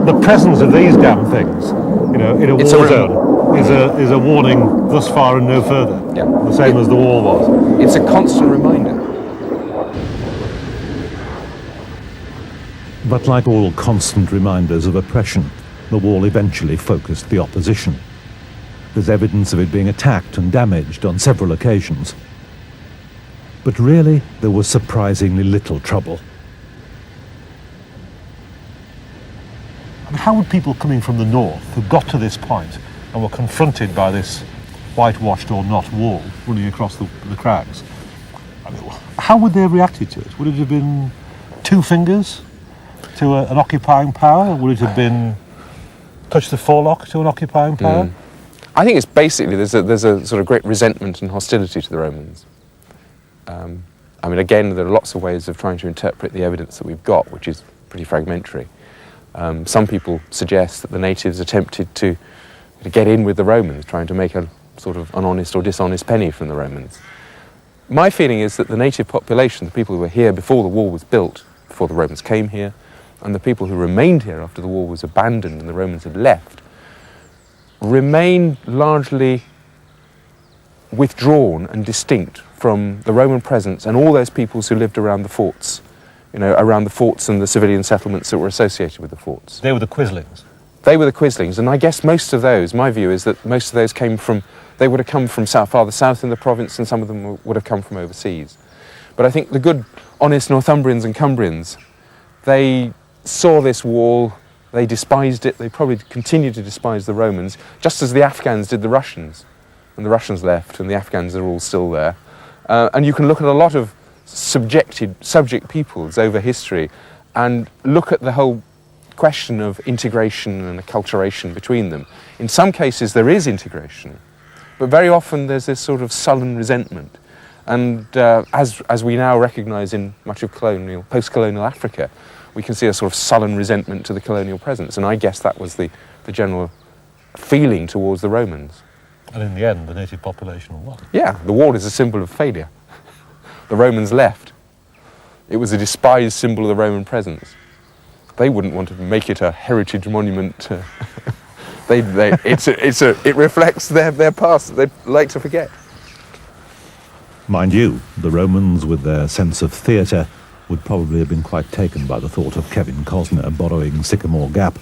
the presence of these damn things, you know, in a war zone is a warning thus far and no further. Yeah. The same as the wall was. It's a constant reminder. But like all constant reminders of oppression, the wall eventually focused the opposition. There's evidence of it being attacked and damaged on several occasions. But really, there was surprisingly little trouble. And how would people coming from the north, who got to this point and were confronted by this whitewashed or not wall running across the crags, how would they have reacted to it? Would it have been two fingers to an occupying power? Would it have been touch the forelock to an occupying power? I think it's basically there's a sort of great resentment and hostility to the Romans. I mean, again, there are lots of ways of trying to interpret the evidence that we've got, which is pretty fragmentary. Some people suggest that the natives attempted to get in with the Romans, trying to make a sort of an honest or dishonest penny from the Romans. My feeling is that the native population, the people who were here before the wall was built, before the Romans came here, and the people who remained here after the wall was abandoned and the Romans had left, remained largely withdrawn and distinct from the Roman presence and all those peoples who lived around the forts, you know, around the forts and the civilian settlements that were associated with the forts. They were the Quislings. They were the Quislings, and I guess most of those, my view is that most of those they would have come from farther south in the province, and some of them would have come from overseas. But I think the good, honest Northumbrians and Cumbrians, they saw this wall, they despised it, they probably continued to despise the Romans, just as the Afghans did the Russians. And the Russians left, and the Afghans are all still there. And you can look at a lot of subject peoples over history and look at the whole question of integration and acculturation between them. In some cases there is integration, but very often there's this sort of sullen resentment. And as we now recognise in much of post-colonial Africa, we can see a sort of sullen resentment to the colonial presence, and I guess that was the general feeling towards the Romans. And in the end, the native population won. Yeah, the wall is a symbol of failure. The Romans left. It was a despised symbol of the Roman presence. They wouldn't want to make it a heritage monument. It reflects their past that they'd like to forget. Mind you, the Romans, with their sense of theatre, would probably have been quite taken by the thought of Kevin Costner borrowing Sycamore Gap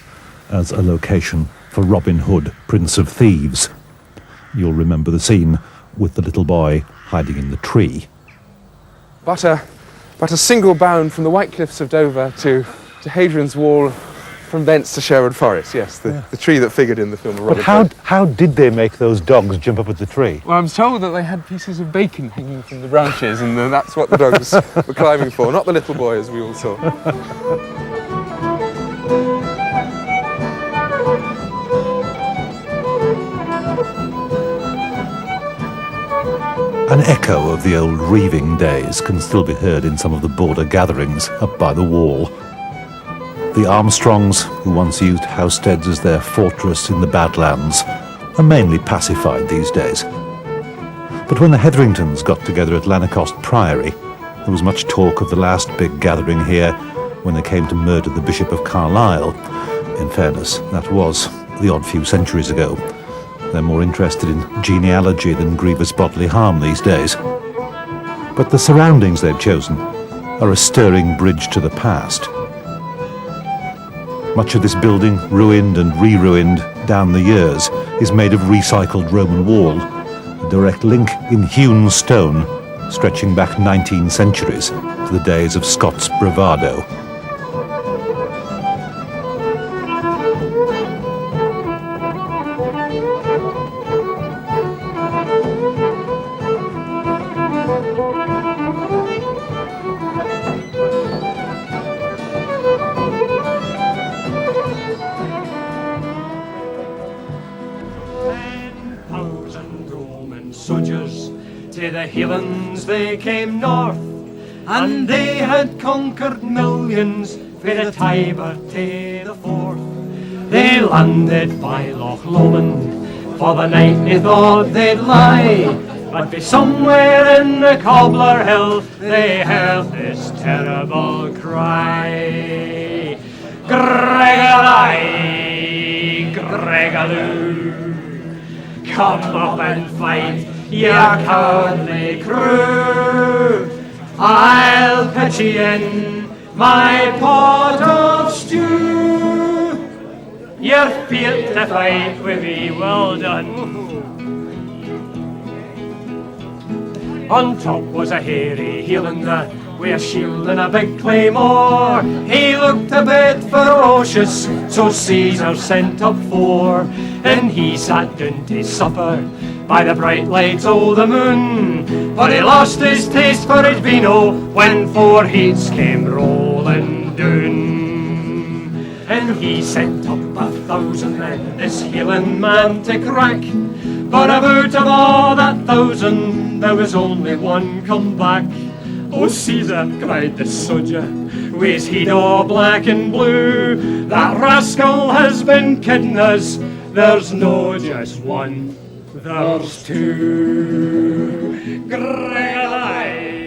as a location for Robin Hood, Prince of Thieves. You'll remember the scene with the little boy hiding in the tree. But a single bound from the White Cliffs of Dover to Hadrian's Wall, from thence to Sherwood Forest, yes, the tree that figured in the film. But how did they make those dogs jump up at the tree? Well, I'm told that they had pieces of bacon hanging from the branches, and that's what the dogs were climbing for, not the little boy, as we all saw. An echo of the old reaving days can still be heard in some of the border gatherings up by the wall. The Armstrongs, who once used Housesteads as their fortress in the Badlands, are mainly pacified these days. But when the Hetheringtons got together at Lanercost Priory, there was much talk of the last big gathering here when they came to murder the Bishop of Carlisle. In fairness, that was the odd few centuries ago. They're more interested in genealogy than grievous bodily harm these days. But the surroundings they've chosen are a stirring bridge to the past. Much of this building, ruined and re-ruined down the years, is made of recycled Roman wall, a direct link in hewn stone stretching back 19 centuries to the days of Scots bravado. Soldiers to the Highlands they came north, and they had conquered millions for the Tiber to the Forth. They landed by Loch Lomond, for the night they thought they'd lie, but be somewhere in the Cobbler Hill they heard this terrible cry: Gregory, Gregaloo, come up and fight, ya cowardly crew. I'll pitch ye in my pot of stew. You're fit to fight with me, well done. On top was a hairy Highlander with a shield and a big claymore. He looked a bit ferocious, so Caesar sent up 4. And he sat down to supper by the bright lights o' the moon, but he lost his taste for his vino when 4 heats came rolling down. And he sent up 1,000 men, this Hieland man to crack, but about of all that 1,000 there was only 1 come back. "Oh Caesar," cried the soldier, with his head all black and blue, "that rascal has been kidding us. There's no just 1, there's 2. Gregory,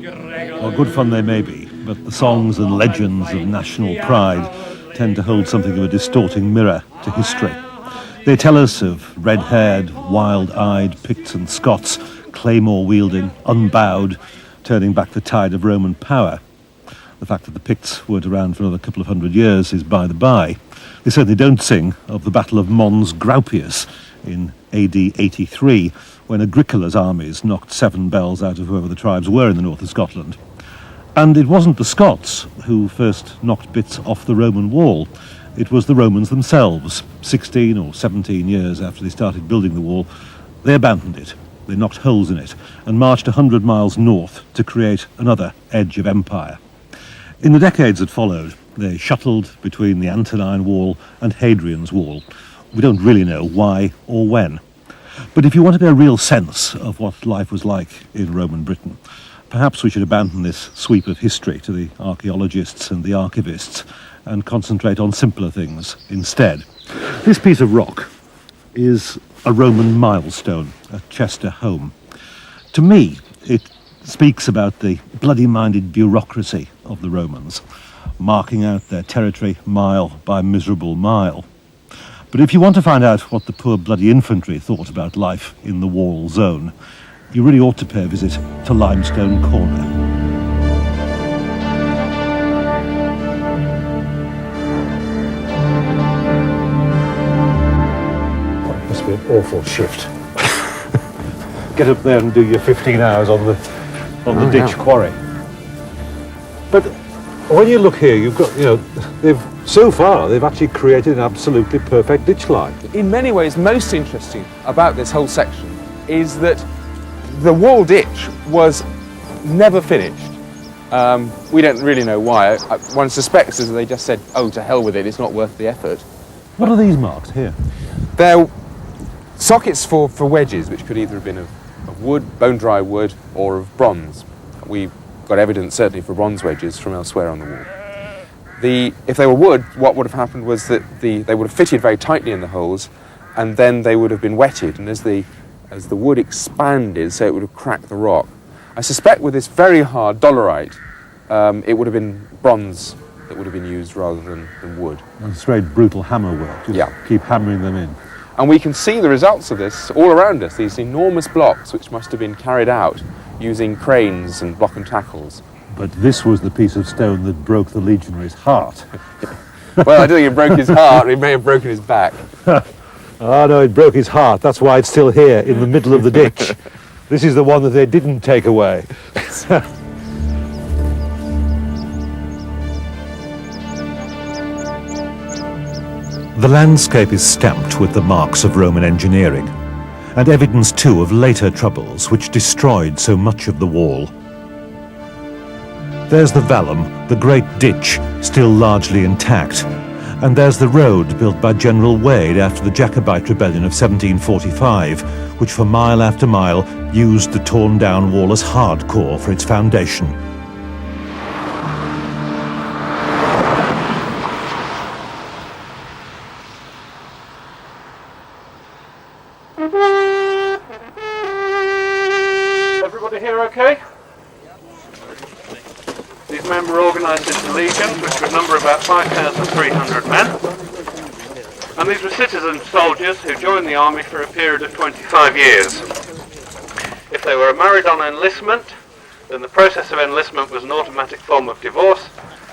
Gregory." Well, good fun they may be, but the songs and legends of national pride tend to hold something of a distorting mirror to history. They tell us of red-haired, wild-eyed Picts and Scots, claymore-wielding, unbowed, turning back the tide of Roman power. The fact that the Picts weren't around for another couple of 100 years is by the by. They certainly don't sing of the Battle of Mons Graupius in AD 83, when Agricola's armies knocked 7 bells out of whoever the tribes were in the north of Scotland. And it wasn't the Scots who first knocked bits off the Roman wall. It was the Romans themselves. 16 or 17 years after they started building the wall, they abandoned it. They knocked holes in it and marched 100 miles north to create another edge of empire. In the decades that followed, they shuttled between the Antonine Wall and Hadrian's Wall. We don't really know why or when. But if you want to get a real sense of what life was like in Roman Britain, perhaps we should abandon this sweep of history to the archaeologists and the archivists and concentrate on simpler things instead. This piece of rock is a Roman milestone at Chester Home. To me, it speaks about the bloody-minded bureaucracy of the Romans, marking out their territory mile by miserable mile. But if you want to find out what the poor bloody infantry thought about life in the wall zone, you really ought to pay a visit to Limestone Corner. Must be an awful shift. Get up there and do your 15 hours on the ditch quarry. But when you look here, you've got, they've actually created an absolutely perfect ditch line. In many ways, most interesting about this whole section is that the wall ditch was never finished. We don't really know why. One suspects is that they just said, "Oh, to hell with it, it's not worth the effort." What are these marks here? They're sockets for wedges, which could either have been of wood, bone-dry wood, or of bronze. We've got evidence, certainly, for bronze wedges from elsewhere on the wall. If they were wood, what would have happened was that they would have fitted very tightly in the holes, and then they would have been wetted, and as the wood expanded, so it would have cracked the rock. I suspect with this very hard dolerite, it would have been bronze that would have been used rather than wood. And it's very brutal hammer work. Just keep hammering them in. And we can see the results of this all around us, these enormous blocks which must have been carried out using cranes and block and tackles. But this was the piece of stone that broke the legionary's heart. Well, I don't think it broke his heart, it may have broken his back. Oh no, it broke his heart. That's why it's still here in the middle of the ditch. This is the one that they didn't take away. The landscape is stamped with the marks of Roman engineering, and evidence too of later troubles which destroyed so much of the wall. There's the vallum, the great ditch, still largely intact, and there's the road built by General Wade after the Jacobite Rebellion of 1745, which for mile after mile used the torn-down wall as hardcore for its foundation. Everybody here okay? These men were organised into legions, which would number about 5,300 men. And these were citizen soldiers who joined the army for a period of 25 years. If they were married on enlistment, then the process of enlistment was an automatic form of divorce,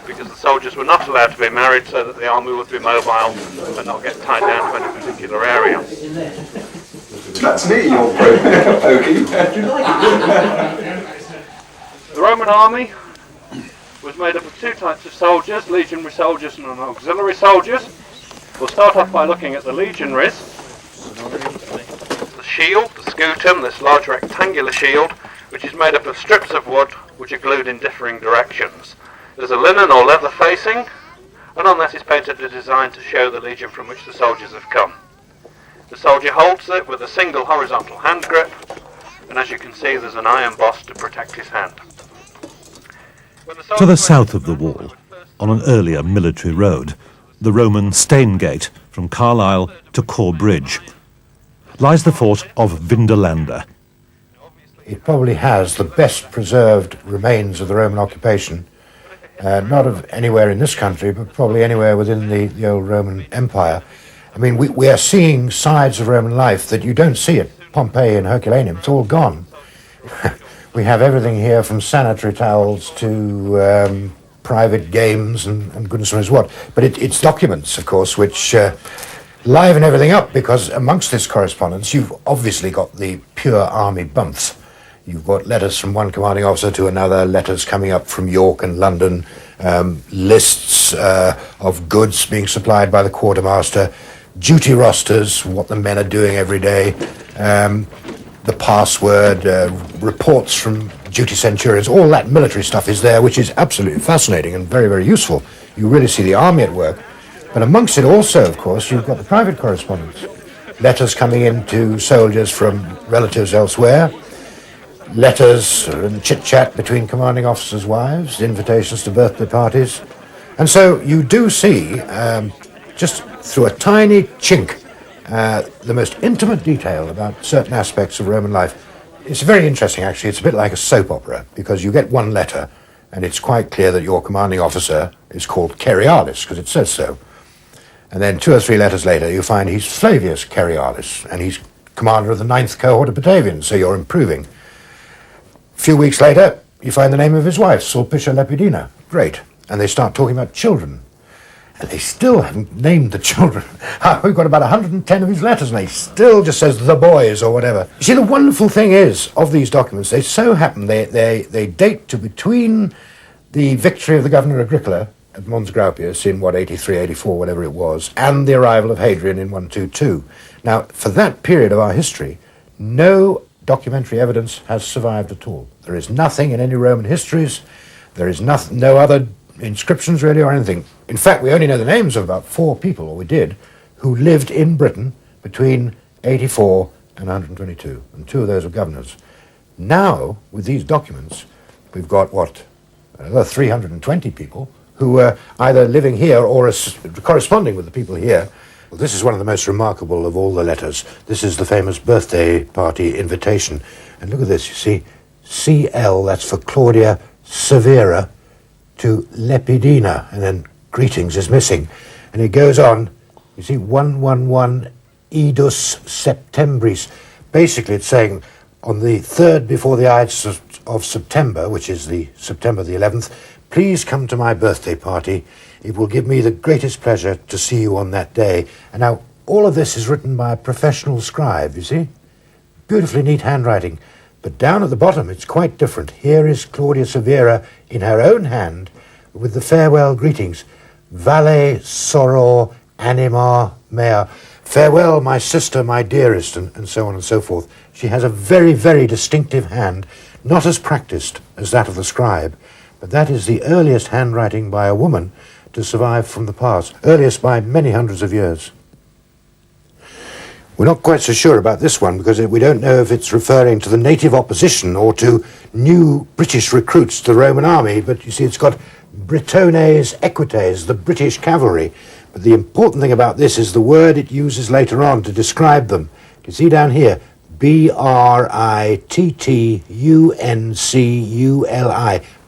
because the soldiers were not allowed to be married so that the army would be mobile and not get tied down to any particular area. That's me, you're poking. The Roman army was made up of two types of soldiers, legionary soldiers and auxiliary soldiers. We'll start off by looking at the legionaries. The shield, the scutum, this large rectangular shield, which is made up of strips of wood which are glued in differing directions. There's a linen or leather facing, and on that is painted a design to show the legion from which the soldiers have come. The soldier holds it with a single horizontal hand grip, and as you can see there's an iron boss to protect his hand. To the south of the wall, on an earlier military road, the Roman Steingate from Carlisle to Core Bridge, lies the fort of Vindolanda. It probably has the best preserved remains of the Roman occupation, not of anywhere in this country, but probably anywhere within the old Roman Empire. I mean, we are seeing sides of Roman life that you don't see at Pompeii and Herculaneum. It's all gone. We have everything here from sanitary towels to private games and goodness knows what. But it's documents, of course, which liven everything up, because amongst this correspondence you've obviously got the pure army bumps. You've got letters from one commanding officer to another, letters coming up from York and London, lists of goods being supplied by the quartermaster, duty rosters, what the men are doing every day, the password, reports from duty centurions, all that military stuff is there, which is absolutely fascinating and very, very useful. You really see the army at work. But amongst it also, of course, you've got the private correspondence. Letters coming in to soldiers from relatives elsewhere, letters and chit-chat between commanding officers' wives, invitations to birthday parties. And so you do see, just through a tiny chink, the most intimate detail about certain aspects of Roman life. It's very interesting, actually. It's a bit like a soap opera, because you get one letter, and it's quite clear that your commanding officer is called Cerialis, because it says so. And then 2 or 3 letters later, you find he's Flavius Cerialis, and he's commander of the 9th cohort of Batavians, so you're improving. A few weeks later, you find the name of his wife, Sulpicia Lepidina. Great. And they start talking about children. And they still haven't named the children. We've got about 110 of his letters, and he still just says the boys or whatever. You see, the wonderful thing is, of these documents, they so happen, they date to between the victory of the governor Agricola at Mons Graupius in, 83, 84, whatever it was, and the arrival of Hadrian in 122. Now, for that period of our history, no documentary evidence has survived at all. There is nothing in any Roman histories. There is no other inscriptions really or anything. In fact, we only know the names of about 4 people, or we did, who lived in Britain between 84 and 122, and 2 of those were governors. Now, with these documents, we've got, another 320 people who were either living here or corresponding with the people here. Well, this is one of the most remarkable of all the letters. This is the famous birthday party invitation. And look at this, you see, CL, that's for Claudia Severa, to Lepidina, and then greetings is missing. And it goes on, you see, 111 Idus Septembris. Basically, it's saying on the 3rd before the Ides of September, which is the September the 11th, please come to my birthday party. It will give me the greatest pleasure to see you on that day. And now, all of this is written by a professional scribe, you see? Beautifully neat handwriting. But down at the bottom, it's quite different. Here is Claudia Severa in her own hand with the farewell greetings. Vale soror anima mea. Farewell, my sister, my dearest, and so on and so forth. She has a very, very distinctive hand, not as practiced as that of the scribe, but that is the earliest handwriting by a woman to survive from the past, earliest by many hundreds of years. We're not quite so sure about this one because we don't know if it's referring to the native opposition or to new British recruits to the Roman army, but you see it's got Britones Equites, the British cavalry. But the important thing about this is the word it uses later on to describe them. You see down here, Brittuncuли,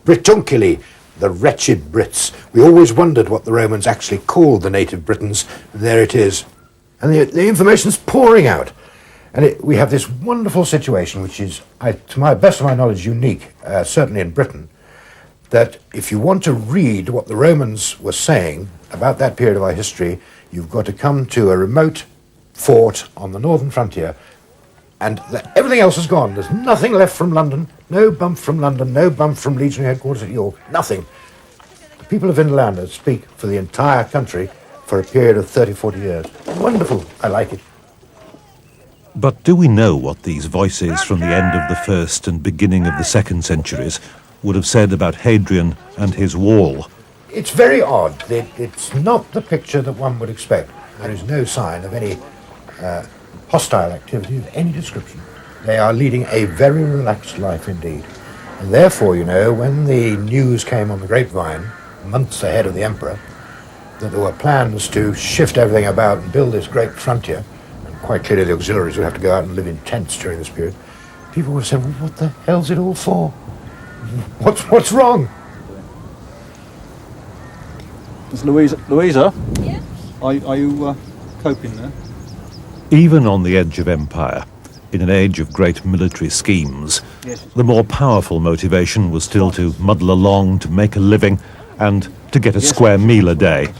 Britunculi, the wretched Brits. We always wondered what the Romans actually called the native Britons, and there it is. And the information's pouring out. And we have this wonderful situation, which is, to my best of my knowledge, unique, certainly in Britain, that if you want to read what the Romans were saying about that period of our history, you've got to come to a remote fort on the northern frontier, and everything else is gone. There's nothing left from London, no bump from London, no bump from legionary headquarters at York, nothing. The people of Vinland speak for the entire country for a period of 30, 40 years. Wonderful, I like it. But do we know what these voices from the end of the 1st and beginning of the 2nd centuries would have said about Hadrian and his wall? It's very odd. It's not the picture that one would expect. There is no sign of any hostile activity of any description. They are leading a very relaxed life indeed. And therefore, you know, when the news came on the grapevine, months ahead of the emperor, that there were plans to shift everything about and build this great frontier, and quite clearly the auxiliaries would have to go out and live in tents during this period, people would say, well, what the hell's it all for? What's wrong? Is Louisa? Yeah. Are you coping there? Even on the edge of empire, in an age of great military schemes, the more powerful motivation was still to muddle along, to make a living, and to get a square meal a day.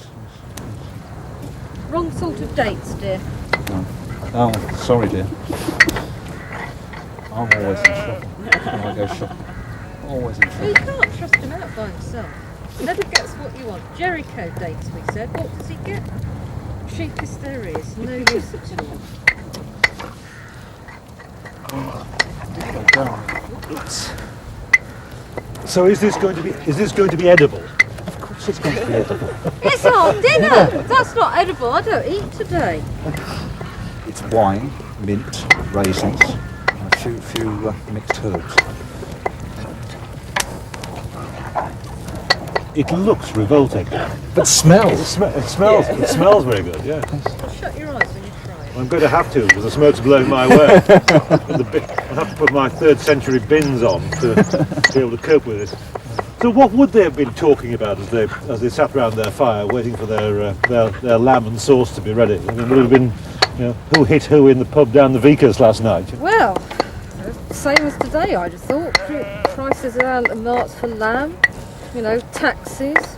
Wrong sort of dates, dear. Oh, sorry, dear. I'm always in trouble when I go shopping. Always in You trouble. can't trust him out by himself. Never gets what you want. Jericho dates, we said. What does he get? Cheapest there is. No use at all. So is this going to be edible? Of course it's going to be edible. It's our dinner! That's not edible. I don't eat today. It's wine, mint, raisins, and a few mixed herbs. It looks revolting. But smells. It smells very good, yeah. Shut your eyes when you try it. I'm going to have to because the smoke's blowing my way. I'll have to put my 3rd century bins on to be able to cope with it. So what would they have been talking about as they sat around their fire waiting for their lamb and sauce to be ready? I mean, would it have been, you know, who hit who in the pub down the Vickers last night? Well, same as today, I'd have thought. Prices around the marts for lamb, you know, taxes,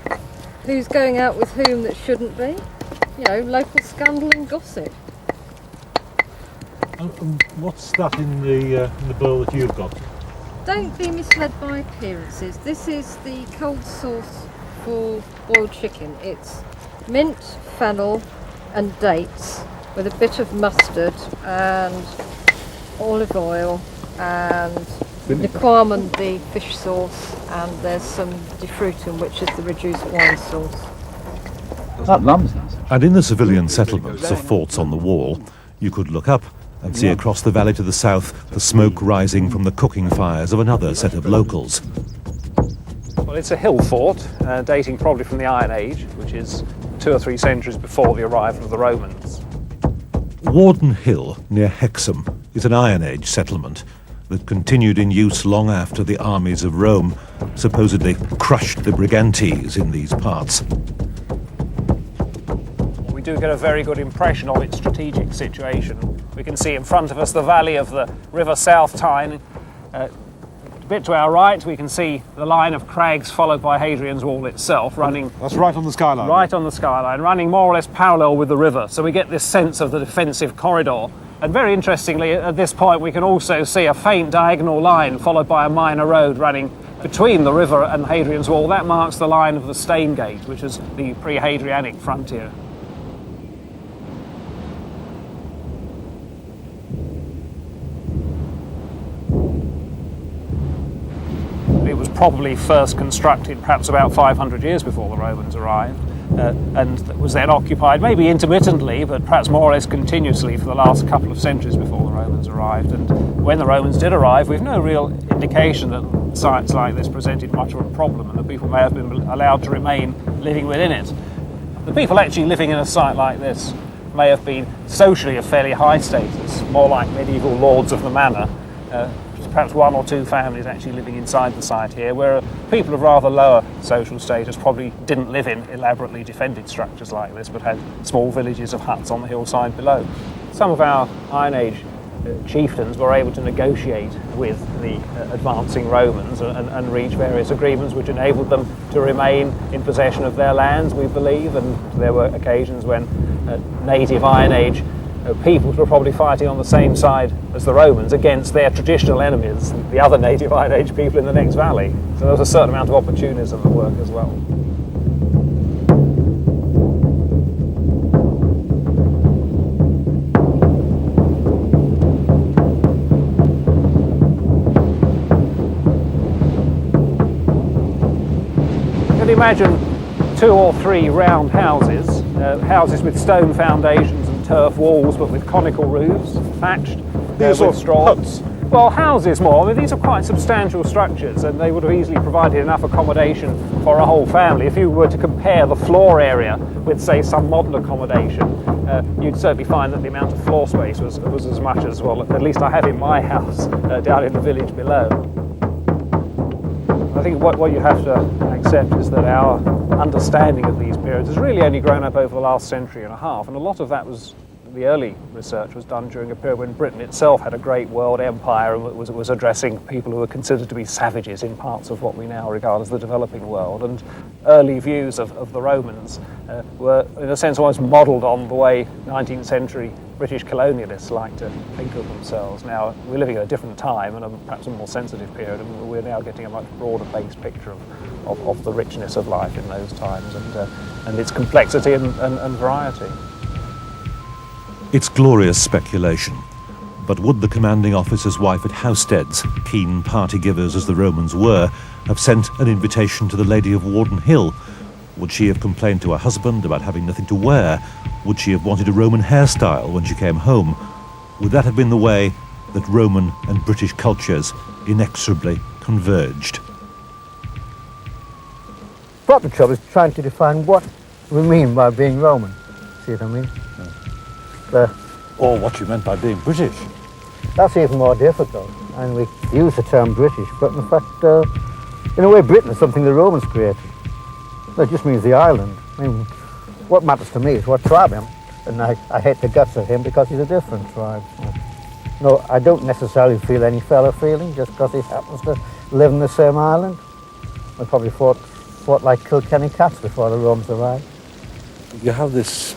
who's going out with whom that shouldn't be, you know, local scandal and gossip. And what's that in the bowl that you've got? Don't be misled by appearances. This is the cold sauce for boiled chicken. It's mint, fennel and dates with a bit of mustard and olive oil and liquamen, the fish sauce, and there's some defrutum, which is the reduced wine sauce. And in the civilian settlements of forts on the wall, you could look up and see across the valley to the south the smoke rising from the cooking fires of another set of locals. Well, it's a hill fort, dating probably from the Iron Age, which is 2 or 3 centuries before the arrival of the Romans. Warden Hill, near Hexham, is an Iron Age settlement that continued in use long after the armies of Rome supposedly crushed the Brigantes in these parts. We do get a very good impression of its strategic situation. We can see in front of us the valley of the River South Tyne. A bit to our right, we can see the line of crags followed by Hadrian's Wall itself running... That's right on the skyline. Right on the skyline, running more or less parallel with the river. So we get this sense of the defensive corridor. And very interestingly, at this point, we can also see a faint diagonal line followed by a minor road running between the river and Hadrian's Wall. That marks the line of the Stane Gate, which is the pre-Hadrianic frontier. probably first constructed perhaps about 500 years before the Romans arrived, and was then occupied maybe intermittently, but perhaps more or less continuously for the last couple of centuries before the Romans arrived. And when the Romans did arrive, we've no real indication that sites like this presented much of a problem, and that people may have been allowed to remain living within it. The people actually living in a site like this may have been socially of fairly high status, more like medieval lords of the manor, perhaps one or two families actually living inside the site here, where people of rather lower social status probably didn't live in elaborately defended structures like this, but had small villages of huts on the hillside below. Some of our Iron Age chieftains were able to negotiate with the advancing Romans and reach various agreements which enabled them to remain in possession of their lands, we believe, and there were occasions when native Iron Age peoples were probably fighting on the same side as the Romans against their traditional enemies, the other native Iron Age people in the next valley. So there was a certain amount of opportunism at work as well. You can imagine 2 or 3 round houses, houses with stone foundations and turf walls, but with conical roofs, thatched with straw. Huts. Well, houses more. I mean, these are quite substantial structures, and they would have easily provided enough accommodation for a whole family. If you were to compare the floor area with, say, some modern accommodation, you'd certainly find that the amount of floor space was as much as, well, at least I have in my house down in the village below. I think what you have to accept is that our understanding of these periods has really only grown up over the last century and a half, and a lot of that was, the early research was done during a period when Britain itself had a great world empire and was addressing people who were considered to be savages in parts of what we now regard as the developing world. And early views of the Romans were, in a sense, almost modelled on the way 19th century British colonialists like to think of themselves. Now, we're living at a different time and perhaps a more sensitive period, and we're now getting a much broader based picture of the richness of life in those times and its complexity and variety. It's glorious speculation, but would the commanding officer's wife at Housesteads, keen party givers as the Romans were, have sent an invitation to the Lady of Warden Hill? Would she have complained to her husband about having nothing to wear? Would she have wanted a Roman hairstyle when she came home? Would that have been the way that Roman and British cultures inexorably converged? Proper trouble is trying to define what we mean by being Roman. See what I mean? Or what you meant by being British. That's even more difficult. And we use the term British, but in fact, in a way, Britain is something the Romans created. It just means the island. I mean, what matters to me is what tribe I'm, and I hate the guts of him because he's a different tribe. No, I don't necessarily feel any fellow feeling just because he happens to live in the same island. We probably fought like Kilkenny cats before the Romans arrived. You have this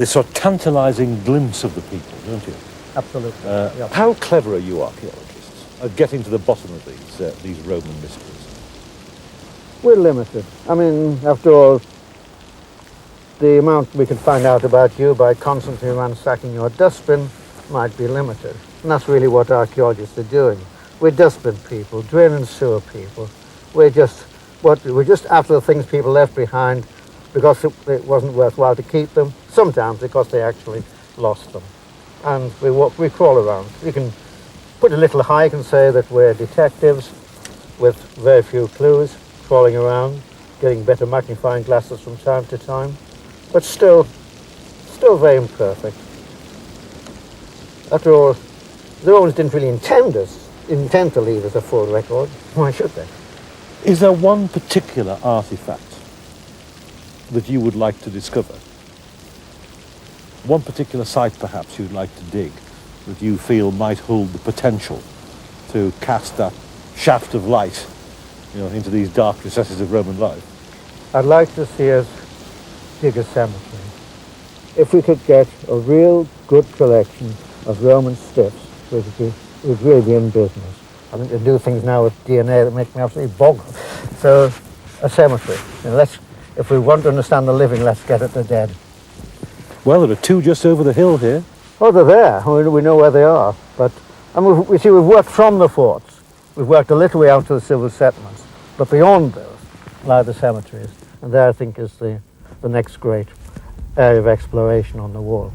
sort of tantalising glimpse of the people, don't you? Absolutely. Yeah. How clever are you archaeologists at getting to the bottom of these Roman mysteries? We're limited. I mean, after all, the amount we could find out about you by constantly ransacking your dustbin might be limited. And that's really what archaeologists are doing. We're dustbin people, drain and sewer people. We're just after the things people left behind because it wasn't worthwhile to keep them, sometimes because they actually lost them. And we crawl around. You can put a little hike and say that we're detectives with very few clues, crawling around, getting better magnifying glasses from time to time, but still very imperfect. After all, the Romans didn't really intend to leave us a full record. Why should they? Is there one particular artifact that you would like to discover? One particular site, perhaps, you'd like to dig that you feel might hold the potential to cast that shaft of light, into these dark recesses of Roman life? I'd like to see us dig a cemetery. If we could get a real good collection of Roman stiffs, we'd really be in business. I think they do things now with DNA that make me absolutely boggle. So, a cemetery. If we want to understand the living, let's get at the dead. Well, there are two just over the hill here. Oh, they're there. We know where they are. But we've worked from the forts. We've worked a little way out to the civil settlements, but beyond those lie the cemeteries, and there I think is the next great area of exploration on the wall.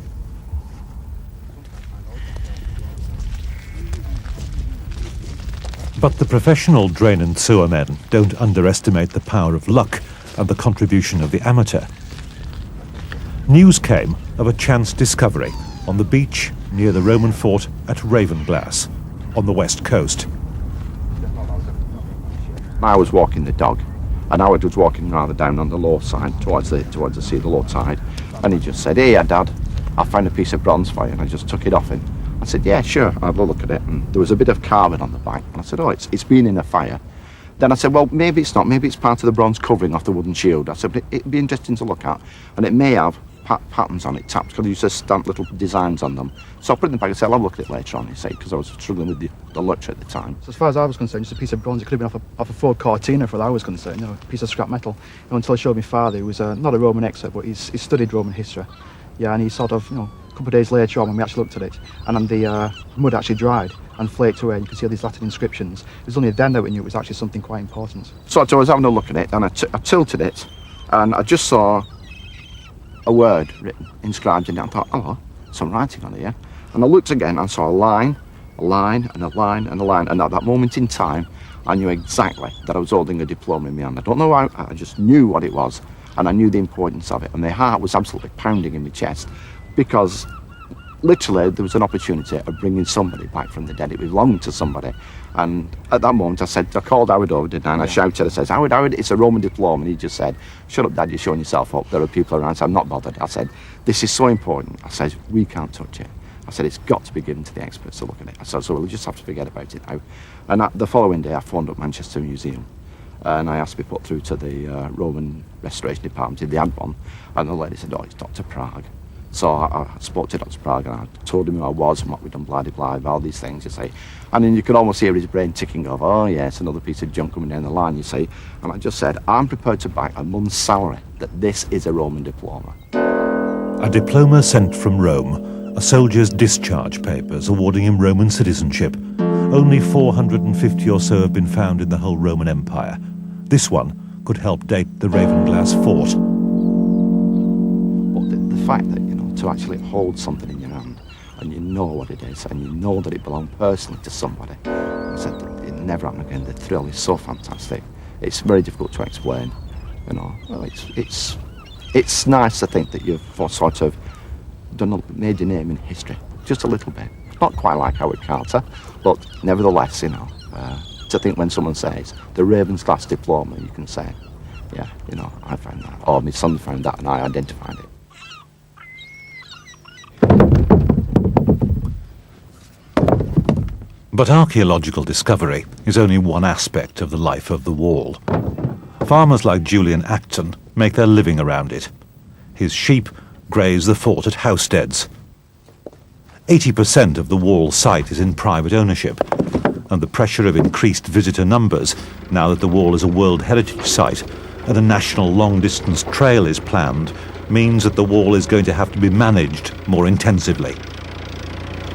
But the professional drain and sewer men don't underestimate the power of luck and the contribution of the amateur. News came of a chance discovery on the beach near the Roman fort at Ravenglass on the west coast. I was walking the dog, and Howard was walking rather down on the low side towards the sea, the low tide, and he just said, "Hey, Dad, I found a piece of bronze for you," and I just took it off him. I said, "Yeah, sure, I'll have a look at it." And there was a bit of carving on the back, and I said, "Oh, it's been in a fire." Then I said, "Well, maybe it's not, maybe it's part of the bronze covering off the wooden shield." I said, "But it'd be interesting to look at, and it may have patterns on it, taps, because I used to stamp little designs on them." So I put it in the bag and said, "I'll have a look at it later on," you say, because I was struggling with the lecture at the time. So as far as I was concerned, just a piece of bronze. It could have been off a Ford Cortina, for what I was concerned, you know, a piece of scrap metal. You know, until I showed my father, who was not a Roman expert, but he's studied Roman history. Yeah, and he sort of, you know, a couple of days later on when we actually looked at it, and then the mud actually dried and flaked away, and you can see all these Latin inscriptions. It was only then that we knew it was actually something quite important. So I was having a look at it, and I tilted it, and I just saw a word written, inscribed in it. I thought, "Oh, some writing on here." And I looked again and saw a line, and a line, and a line. And at that moment in time, I knew exactly that I was holding a diploma in my hand. I don't know how, I just knew what it was, and I knew the importance of it. And my heart was absolutely pounding in my chest, because literally there was an opportunity of bringing somebody back from the dead. It belonged to somebody. And at that moment I called Howard over, didn't I? And I shouted, I said, Howard, it's a Roman diploma." And he just said, "Shut up, Dad, you're showing yourself up. There are people around." I said, "I'm not bothered." I said, "This is so important." I said, "We can't touch it." I said, "It's got to be given to the experts to look at it." I said, "So we'll just have to forget about it now." And the following day I phoned up Manchester Museum, and I asked to be put through to the Roman Restoration Department if they had one. And the lady said, "Oh, it's Dr. Prague." So I spoke to Dr. Prague, and I told him who I was and what we'd done, blah, all these things, you see. And then you could almost hear his brain ticking over, "Oh yes, another piece of junk coming down the line," you see. And I just said, "I'm prepared to back a month's salary that this is a Roman diploma." A diploma sent from Rome, a soldier's discharge papers awarding him Roman citizenship. Only 450 or so have been found in the whole Roman Empire. This one could help date the Ravenglass fort. But the fact that, you know, to actually hold something in your hand, and you know what it is, and you know that it belonged personally to somebody, I said, it never happened again. The thrill is so fantastic. It's very difficult to explain, you know. Well, it's nice to think that you've sort of made your name in history, just a little bit. Not quite like Howard Carter, but nevertheless, you know, to think when someone says the Ravenglass diploma, you can say, "Yeah, you know, I found that," or "My son found that and I identified it." But archaeological discovery is only one aspect of the life of the wall. Farmers like Julian Acton make their living around it. His sheep graze the fort at Housesteads. 80% of the wall site is in private ownership, and the pressure of increased visitor numbers, now that the wall is a World Heritage Site and a national long-distance trail is planned, means that the wall is going to have to be managed more intensively.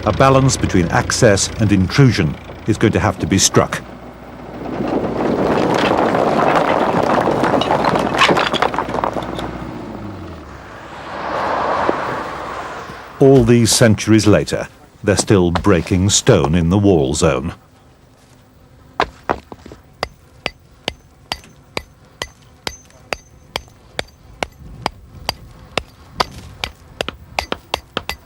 A balance between access and intrusion is going to have to be struck. All these centuries later, they're still breaking stone in the wall zone.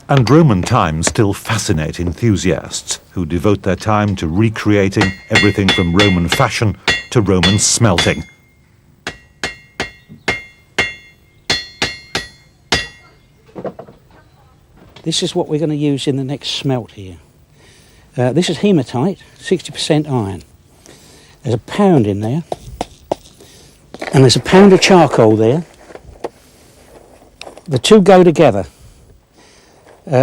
And Roman times still fascinate enthusiasts who devote their time to recreating everything from Roman fashion to Roman smelting. This is what we're going to use in the next smelt here. This is hematite, 60% iron. There's a pound in there, and there's a pound of charcoal there. The two go together.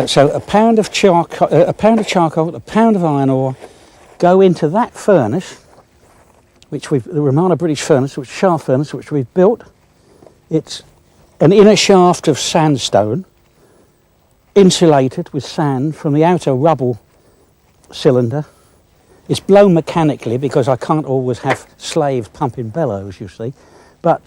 So a pound of charcoal, a pound of iron ore go into that furnace, the Romano British furnace, which shaft furnace, which we've built. It's an inner shaft of sandstone, insulated with sand from the outer rubble cylinder, It's blown mechanically because I can't always have slaves pumping bellows, you see. But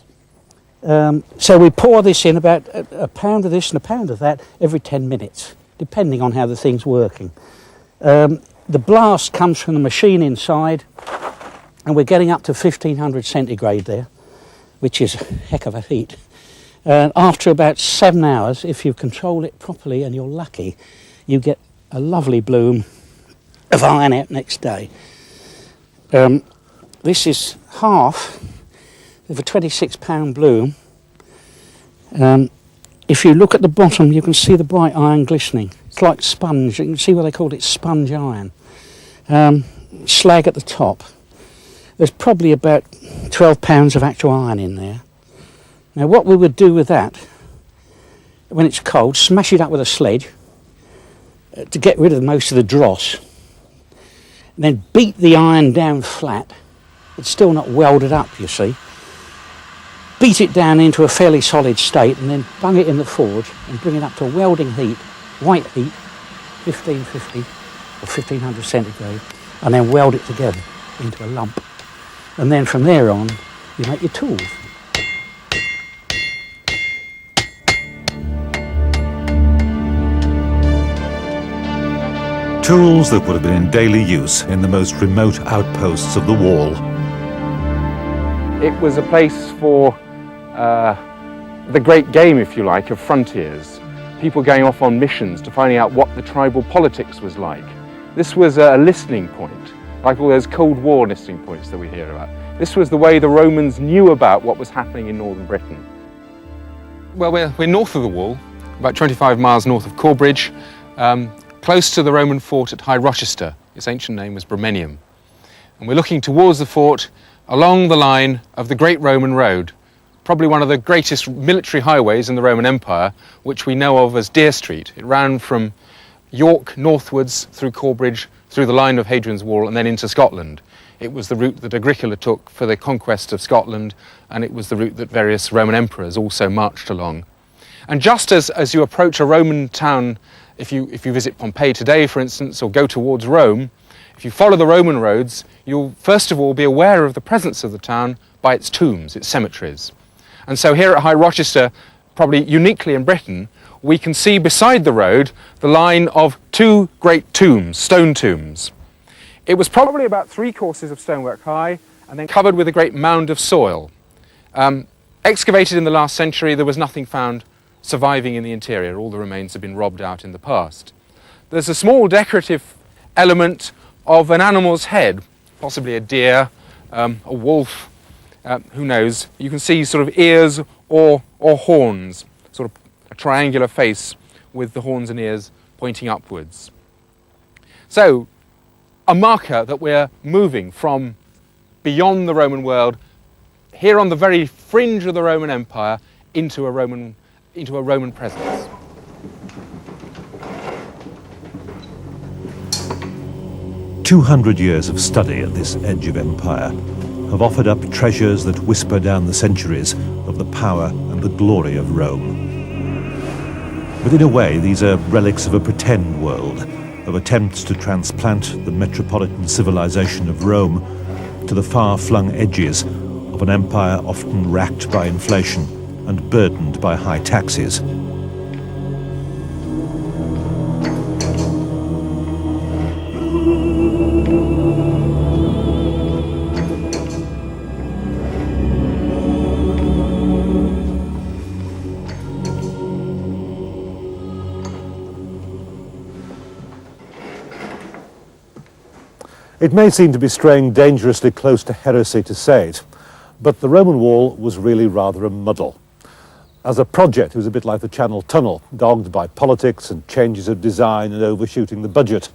so we pour this in, about a pound of this and a pound of that every 10 minutes, depending on how the thing's working. The blast comes from the machine inside, and we're getting up to 1500 centigrade there, which is a heck of a heat. After about 7 hours, if you control it properly and you're lucky, you get a lovely bloom of iron out next day. This is half of a 26-pound bloom. If you look at the bottom, you can see the bright iron glistening. It's like sponge. You can see why they called it sponge iron. Slag at the top. There's probably about 12 pounds of actual iron in there. Now what we would do with that, when it's cold, smash it up with a sledge to get rid of most of the dross. And then beat the iron down flat. It's still not welded up, you see. Beat it down into a fairly solid state and then bung it in the forge and bring it up to welding heat, white heat, 1550 or 1500 centigrade, and then weld it together into a lump. And then from there on, you make your tools. Tools that would have been in daily use in the most remote outposts of the wall. It was a place for the great game, if you like, of frontiers. People going off on missions to finding out what the tribal politics was like. This was a listening point, like all those Cold War listening points that we hear about. This was the way the Romans knew about what was happening in northern Britain. Well, we're north of the wall, about 25 miles north of Corbridge, close to the Roman fort at High Rochester. Its ancient name was Bremenium. And we're looking towards the fort along the line of the Great Roman Road, probably one of the greatest military highways in the Roman Empire, which we know of as Deer Street. It ran from York northwards through Corbridge, through the line of Hadrian's Wall, and then into Scotland. It was the route that Agricola took for the conquest of Scotland, and it was the route that various Roman emperors also marched along. And just as you approach a Roman town, if you visit Pompeii today, for instance, or go towards Rome, if you follow the Roman roads, you'll first of all be aware of the presence of the town by its tombs, its cemeteries. And so here at High Rochester, probably uniquely in Britain, we can see beside the road the line of two great tombs, stone tombs. It was probably about 3 courses of stonework high and then covered with a great mound of soil. Excavated in the last century, there was nothing found surviving in the interior. All the remains have been robbed out in the past. There's a small decorative element of an animal's head, possibly a deer, a wolf, who knows. You can see sort of ears or horns, sort of a triangular face with the horns and ears pointing upwards. So, a marker that we're moving from beyond the Roman world, here on the very fringe of the Roman Empire, into a Roman presence. "200 years of study at this edge of empire have offered up treasures that whisper down the centuries of the power and the glory of Rome. But in a way, these are relics of a pretend world, of attempts to transplant the metropolitan civilization of Rome to the far-flung edges of an empire often racked by inflation and burdened by high taxes. It may seem to be straying dangerously close to heresy to say it, but the Roman wall was really rather a muddle. As a project, it was a bit like the Channel Tunnel, dogged by politics and changes of design and overshooting the budget.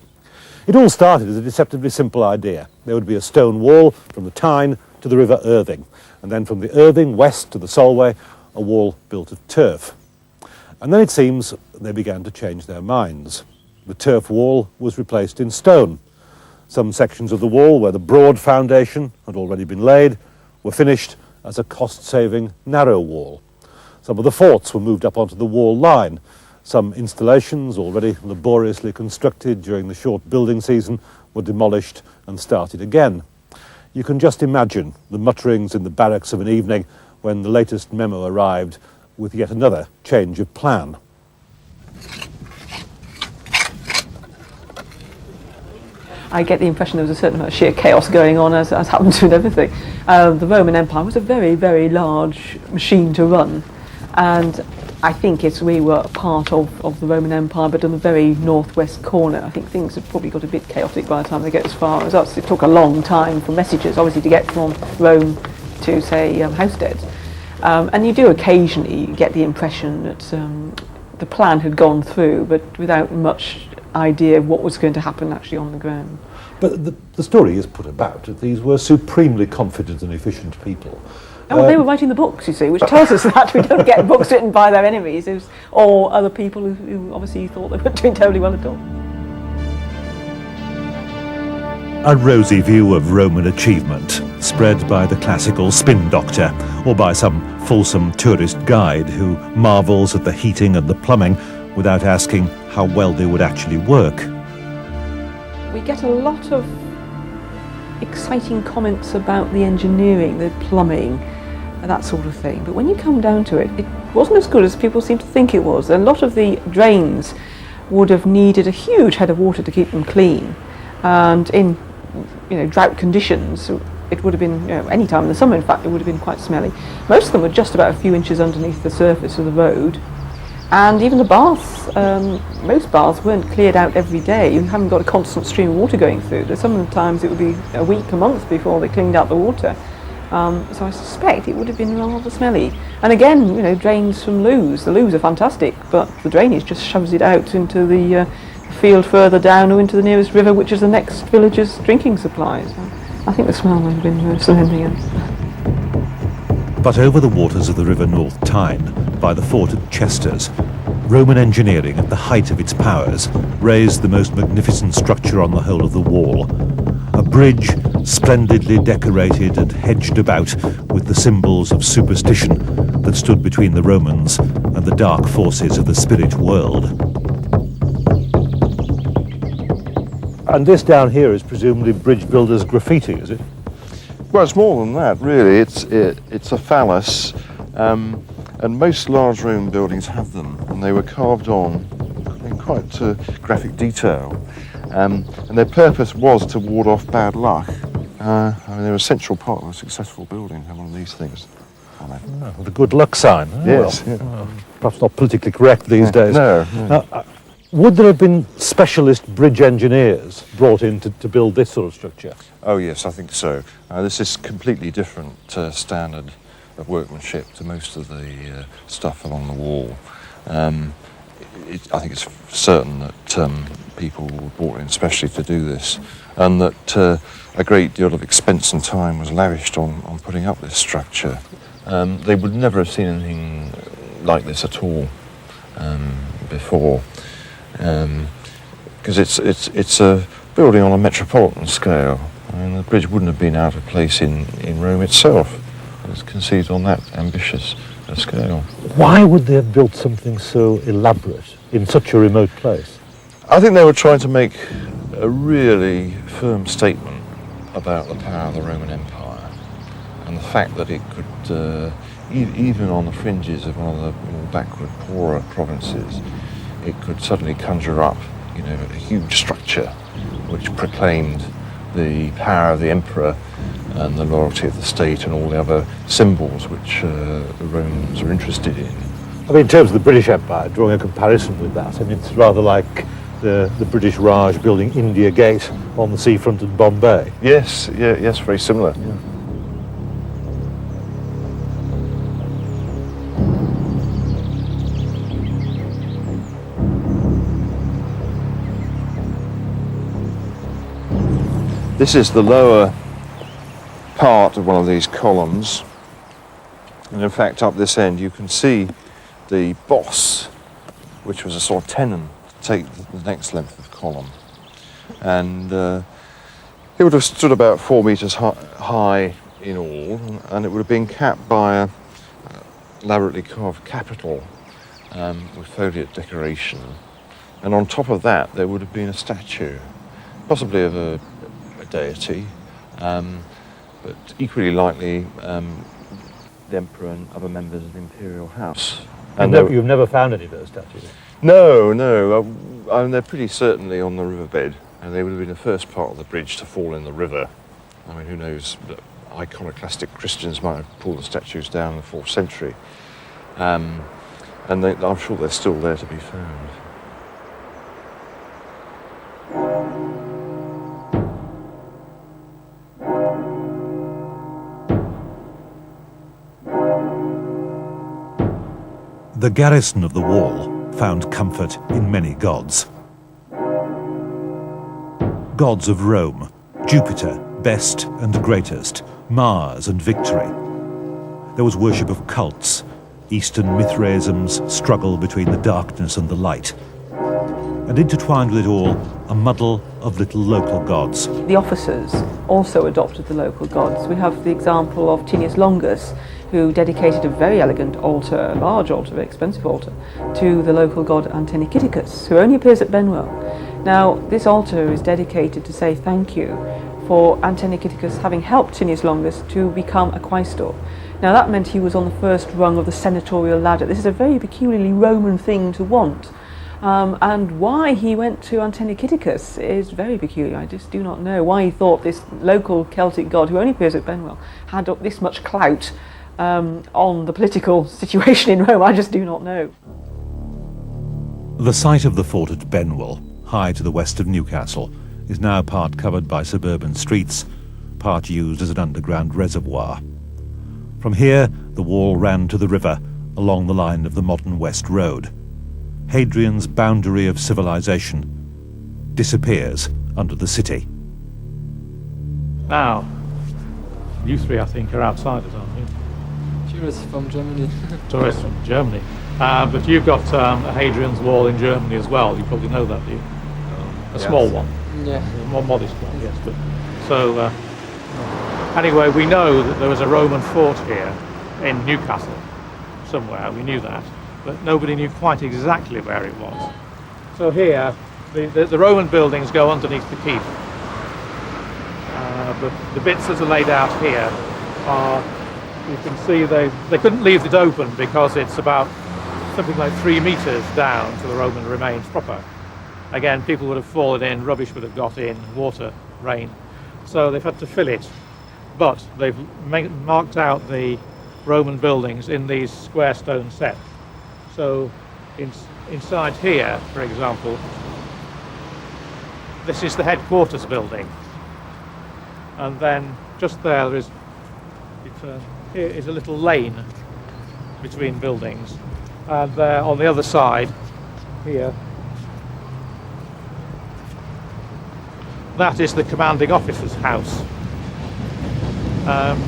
It all started as a deceptively simple idea. There would be a stone wall from the Tyne to the River Irving, and then from the Irving west to the Solway, a wall built of turf. And then it seems they began to change their minds. The turf wall was replaced in stone. Some sections of the wall where the broad foundation had already been laid were finished as a cost-saving narrow wall. Some of the forts were moved up onto the wall line. Some installations, already laboriously constructed during the short building season, were demolished and started again. You can just imagine the mutterings in the barracks of an evening when the latest memo arrived with yet another change of plan. I get the impression there was a certain amount of sheer chaos going on, as happens with everything. The Roman Empire was a very, very large machine to run, and I think we were part of the Roman Empire, but in the very northwest corner. I think things have probably got a bit chaotic by the time they get as far as us. It took a long time for messages, obviously, to get from Rome to, say, Housesteads. And you do occasionally get the impression that the plan had gone through, but without much idea of what was going to happen actually on the ground. But the story is put about that these were supremely confident and efficient people. Oh, they were writing the books, you see, which tells us that we don't get books written by their enemies or other people who obviously thought they weren't doing terribly well at all. A rosy view of Roman achievement, spread by the classical spin doctor or by some fulsome tourist guide who marvels at the heating and the plumbing without asking how well they would actually work. We get a lot of exciting comments about the engineering, the plumbing, and that sort of thing. But when you come down to it, it wasn't as good as people seem to think it was. A lot of the drains would have needed a huge head of water to keep them clean. And in drought conditions, it would have been, any time in the summer, in fact, it would have been quite smelly. Most of them were just about a few inches underneath the surface of the road. And even the baths, most baths weren't cleared out every day. You haven't got a constant stream of water going through. Sometimes it would be a week, a month before they cleaned out the water. So I suspect it would have been rather smelly. And again, drains from loos. The loos are fantastic, but the drainage just shoves it out into the field further down or into the nearest river, which is the next village's drinking supply. So I think the smell might have been worse than anything else. But over the waters of the River North Tyne, by the fort at Chesters, Roman engineering at the height of its powers raised the most magnificent structure on the whole of the wall. A bridge splendidly decorated and hedged about with the symbols of superstition that stood between the Romans and the dark forces of the spirit world. And this down here is presumably bridge builders' graffiti, is it? Well, it's more than that, really. It's a phallus, and most large Roman buildings have them, and they were carved on in quite graphic detail. And their purpose was to ward off bad luck. They're a central part of a successful building, one of these things. The good luck sign. Yes. Well, perhaps not politically correct these days. No. Would there have been specialist bridge engineers brought in to build this sort of structure? Oh yes, I think so. This is completely different standard of workmanship to most of the stuff along the wall. I think it's certain that people were brought in especially to do this, and that a great deal of expense and time was lavished on putting up this structure. They would never have seen anything like this at all before, because it's a building on a metropolitan scale. The bridge wouldn't have been out of place in Rome itself. It's conceived on that ambitious scale. Why would they have built something so elaborate in such a remote place? I think they were trying to make a really firm statement about the power of the Roman Empire and the fact that it could, even on the fringes of one of the more backward, poorer provinces, it could suddenly conjure up, a huge structure which proclaimed the power of the emperor and the loyalty of the state and all the other symbols which the Romans were interested in. In terms of the British Empire, drawing a comparison with that, it's rather like the British Raj building India Gate on the seafront at Bombay. Yes, very similar. Yeah. This is the lower part of one of these columns, and in fact up this end you can see the boss, which was a sort of tenon to take the next length of column, and it would have stood about 4 meters high in all, and it would have been capped by a elaborately carved capital with foliate decoration. And on top of that, there would have been a statue, possibly of a deity, but equally likely the emperor and other members of the imperial house. And You've never found any of those statues? No. They're pretty certainly on the riverbed, and they would have been the first part of the bridge to fall in the river. I mean, who knows, but iconoclastic Christians might have pulled the statues down in the 4th century. And I'm sure they're still there to be found. The garrison of the wall found comfort in many gods. Gods of Rome, Jupiter, best and greatest, Mars and victory. There was worship of cults, Eastern Mithraism's struggle between the darkness and the light. And intertwined with it all, a muddle of little local gods. The officers also adopted the local gods. We have the example of Tinius Longus, who dedicated a very elegant altar, a large altar, a very expensive altar, to the local god Antenikiticus, who only appears at Benwell. Now, this altar is dedicated to say thank you for Antenikiticus having helped Tinius Longus to become a quaestor. Now, that meant he was on the first rung of the senatorial ladder. This is a very peculiarly Roman thing to want. And why he went to Antenikiticus is very peculiar. I just do not know why he thought this local Celtic god, who only appears at Benwell, had this much clout on the political situation in Rome. I just do not know. The site of the fort at Benwell, high to the west of Newcastle, is now part covered by suburban streets, part used as an underground reservoir. From here, the wall ran to the river along the line of the modern West Road. Hadrian's boundary of civilization disappears under the city. Now, you three, I think, are outsiders, aren't you? Tourists from Germany. Tourists from Germany. But you've got a Hadrian's Wall in Germany as well. You probably know that, do you? A small one. Yeah. A more modest one, yes. But so, anyway, we know that there was a Roman fort here in Newcastle somewhere. We knew that. But nobody knew quite exactly where it was. So here, the Roman buildings go underneath the keep. But the bits that are laid out here are, you can see they couldn't leave it open because it's about something like 3 meters down to the Roman remains proper. Again, people would have fallen in, rubbish would have got in, water, rain. So they've had to fill it. But they've marked out the Roman buildings in these square stone sets. So inside here, for example, this is the headquarters building. And then just there is, here is a little lane between buildings. And there on the other side, here, that is the commanding officer's house.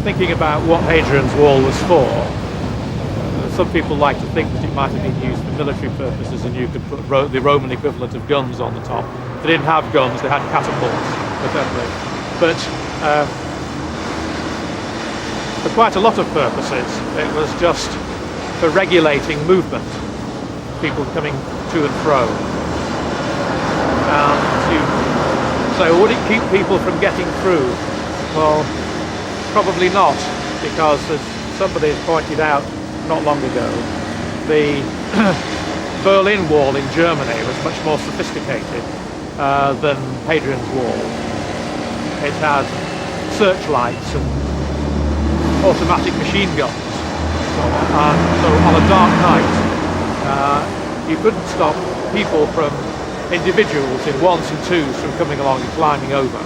Thinking about what Hadrian's Wall was for, some people like to think that it might have been used for military purposes and you could put the Roman equivalent of guns on the top. They didn't have guns, they had catapults, but for quite a lot of purposes it was just for regulating movement, people coming to and fro. So would it keep people from getting through? Well, probably not, because as somebody has pointed out not long ago, the Berlin Wall in Germany was much more sophisticated than Hadrian's Wall. It had searchlights and automatic machine guns. So on a dark night, you couldn't stop people from individuals in ones and twos from coming along and climbing over.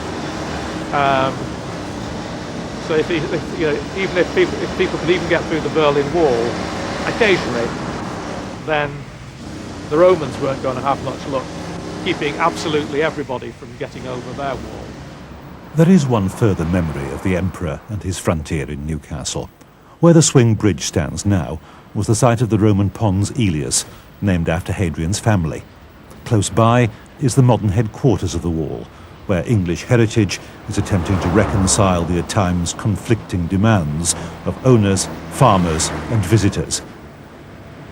So even if people could even get through the Berlin Wall, occasionally, then the Romans weren't going to have much luck keeping absolutely everybody from getting over their wall. There is one further memory of the emperor and his frontier in Newcastle. Where the swing bridge stands now was the site of the Roman Pons Aelius, named after Hadrian's family. Close by is the modern headquarters of the wall, where English heritage is attempting to reconcile the at times conflicting demands of owners, farmers and visitors.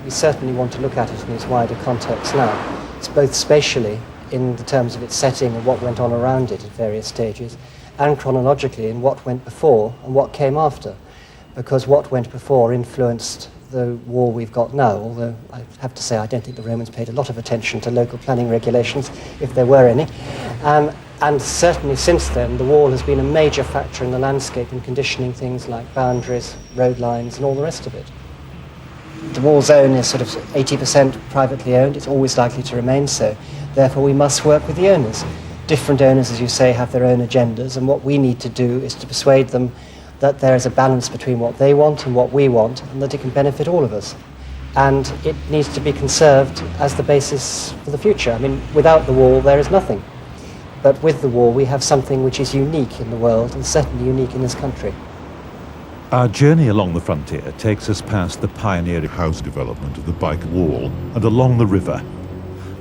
we certainly want to look at it in its wider context now. It's both spatially, in the terms of its setting and what went on around it at various stages, and chronologically in what went before and what came after. Because what went before influenced the wall we've got now, although I have to say I don't think the Romans paid a lot of attention to local planning regulations, if there were any. And certainly since then, the wall has been a major factor in the landscape in conditioning things like boundaries, road lines, and all the rest of it. The wall zone is sort of 80% privately owned. It's always likely to remain so. Therefore, we must work with the owners. Different owners, as you say, have their own agendas, and what we need to do is to persuade them that there is a balance between what they want and what we want, and that it can benefit all of us. And it needs to be conserved as the basis for the future. I mean, without the wall, there is nothing. But with the wall, we have something which is unique in the world, and certainly unique in this country. Our journey along the frontier takes us past the pioneering house development of the Bike Wall and along the river.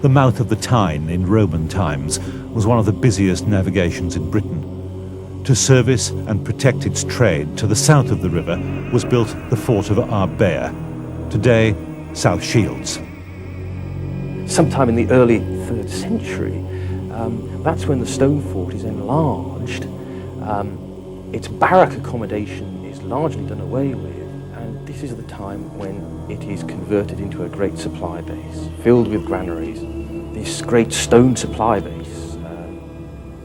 The mouth of the Tyne in Roman times was one of the busiest navigations in Britain. To service and protect its trade to the south of the river was built the fort of Arbea, today South Shields. Sometime in the early 3rd century, that's when the stone fort is enlarged. Its barrack accommodation is largely done away with, and this is the time when it is converted into a great supply base, filled with granaries. This great stone supply base,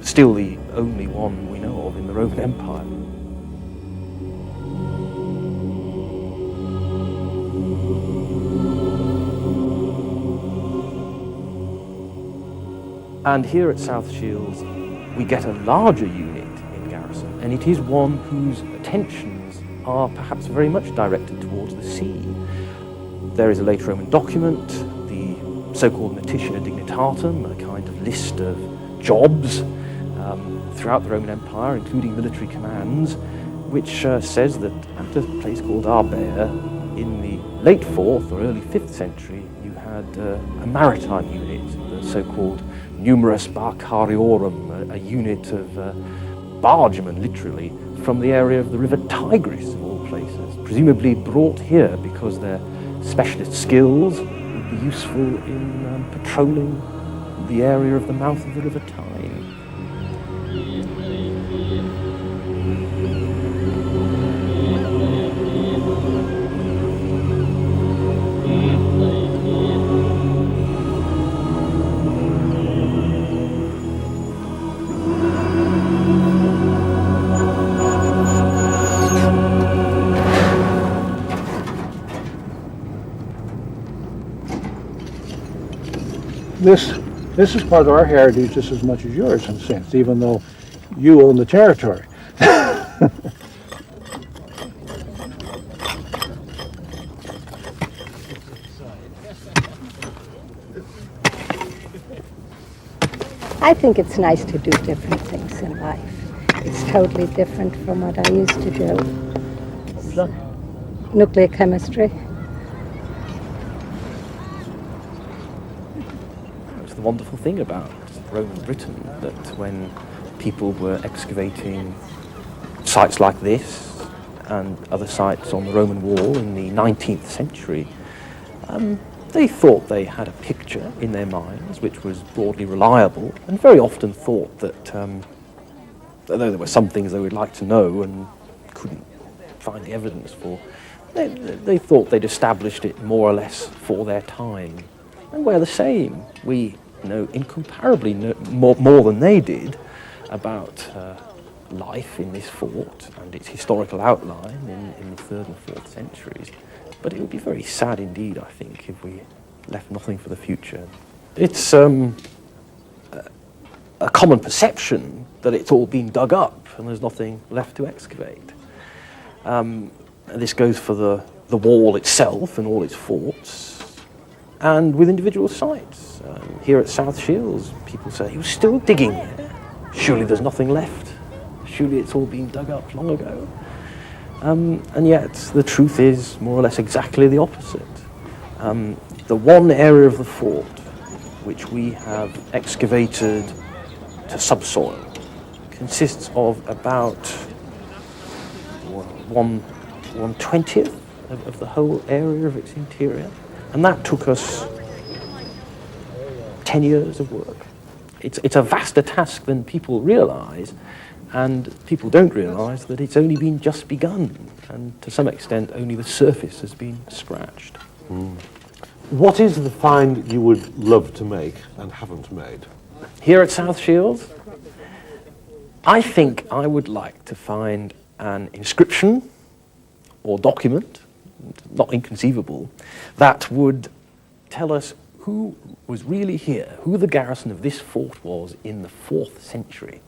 still the only one we know of in the Roman Empire. And here at South Shields, we get a larger unit in garrison, and it is one whose attentions are perhaps very much directed towards the sea. There is a late Roman document, the so-called Notitia Dignitatum, a kind of list of jobs throughout the Roman Empire, including military commands, which says that at a place called Arbea, in the late 4th or early 5th century, you had a maritime unit, the so-called Numerus Barcariorum, a unit of bargemen, literally, from the area of the river Tigris, of all places, presumably brought here because their specialist skills would be useful in patrolling the area of the mouth of the river Tyne. This is part of our heritage just as much as yours, in a sense, even though you own the territory. I think it's nice to do different things in life. It's totally different from what I used to do. Nuclear chemistry. The wonderful thing about Roman Britain, that when people were excavating sites like this and other sites on the Roman wall in the 19th century, they thought they had a picture in their minds which was broadly reliable, and very often thought that although there were some things they would like to know and couldn't find the evidence for, they thought they'd established it more or less for their time. And we're the same. We know incomparably more than they did about life in this fort and its historical outline in the 3rd and 4th centuries. But it would be very sad indeed, I think, if we left nothing for the future. It's a common perception that it's all been dug up and there's nothing left to excavate. And this goes for the wall itself and all its forts, and with individual sites. Here at South Shields, people say, he was still digging there. Surely there's nothing left. Surely it's all been dug up long ago. And yet, the truth is more or less exactly the opposite. The one area of the fort which we have excavated to subsoil consists of about 1/20th of the whole area of its interior. And that took us 10 years of work. It's a vaster task than people realise, and people don't realise that it's only been just begun, and to some extent only the surface has been scratched. What is the find you would love to make and haven't made? Here at South Shields, I think I would like to find an inscription or document, not inconceivable, that would tell us who was really here, who the garrison of this fort was in the 4th century.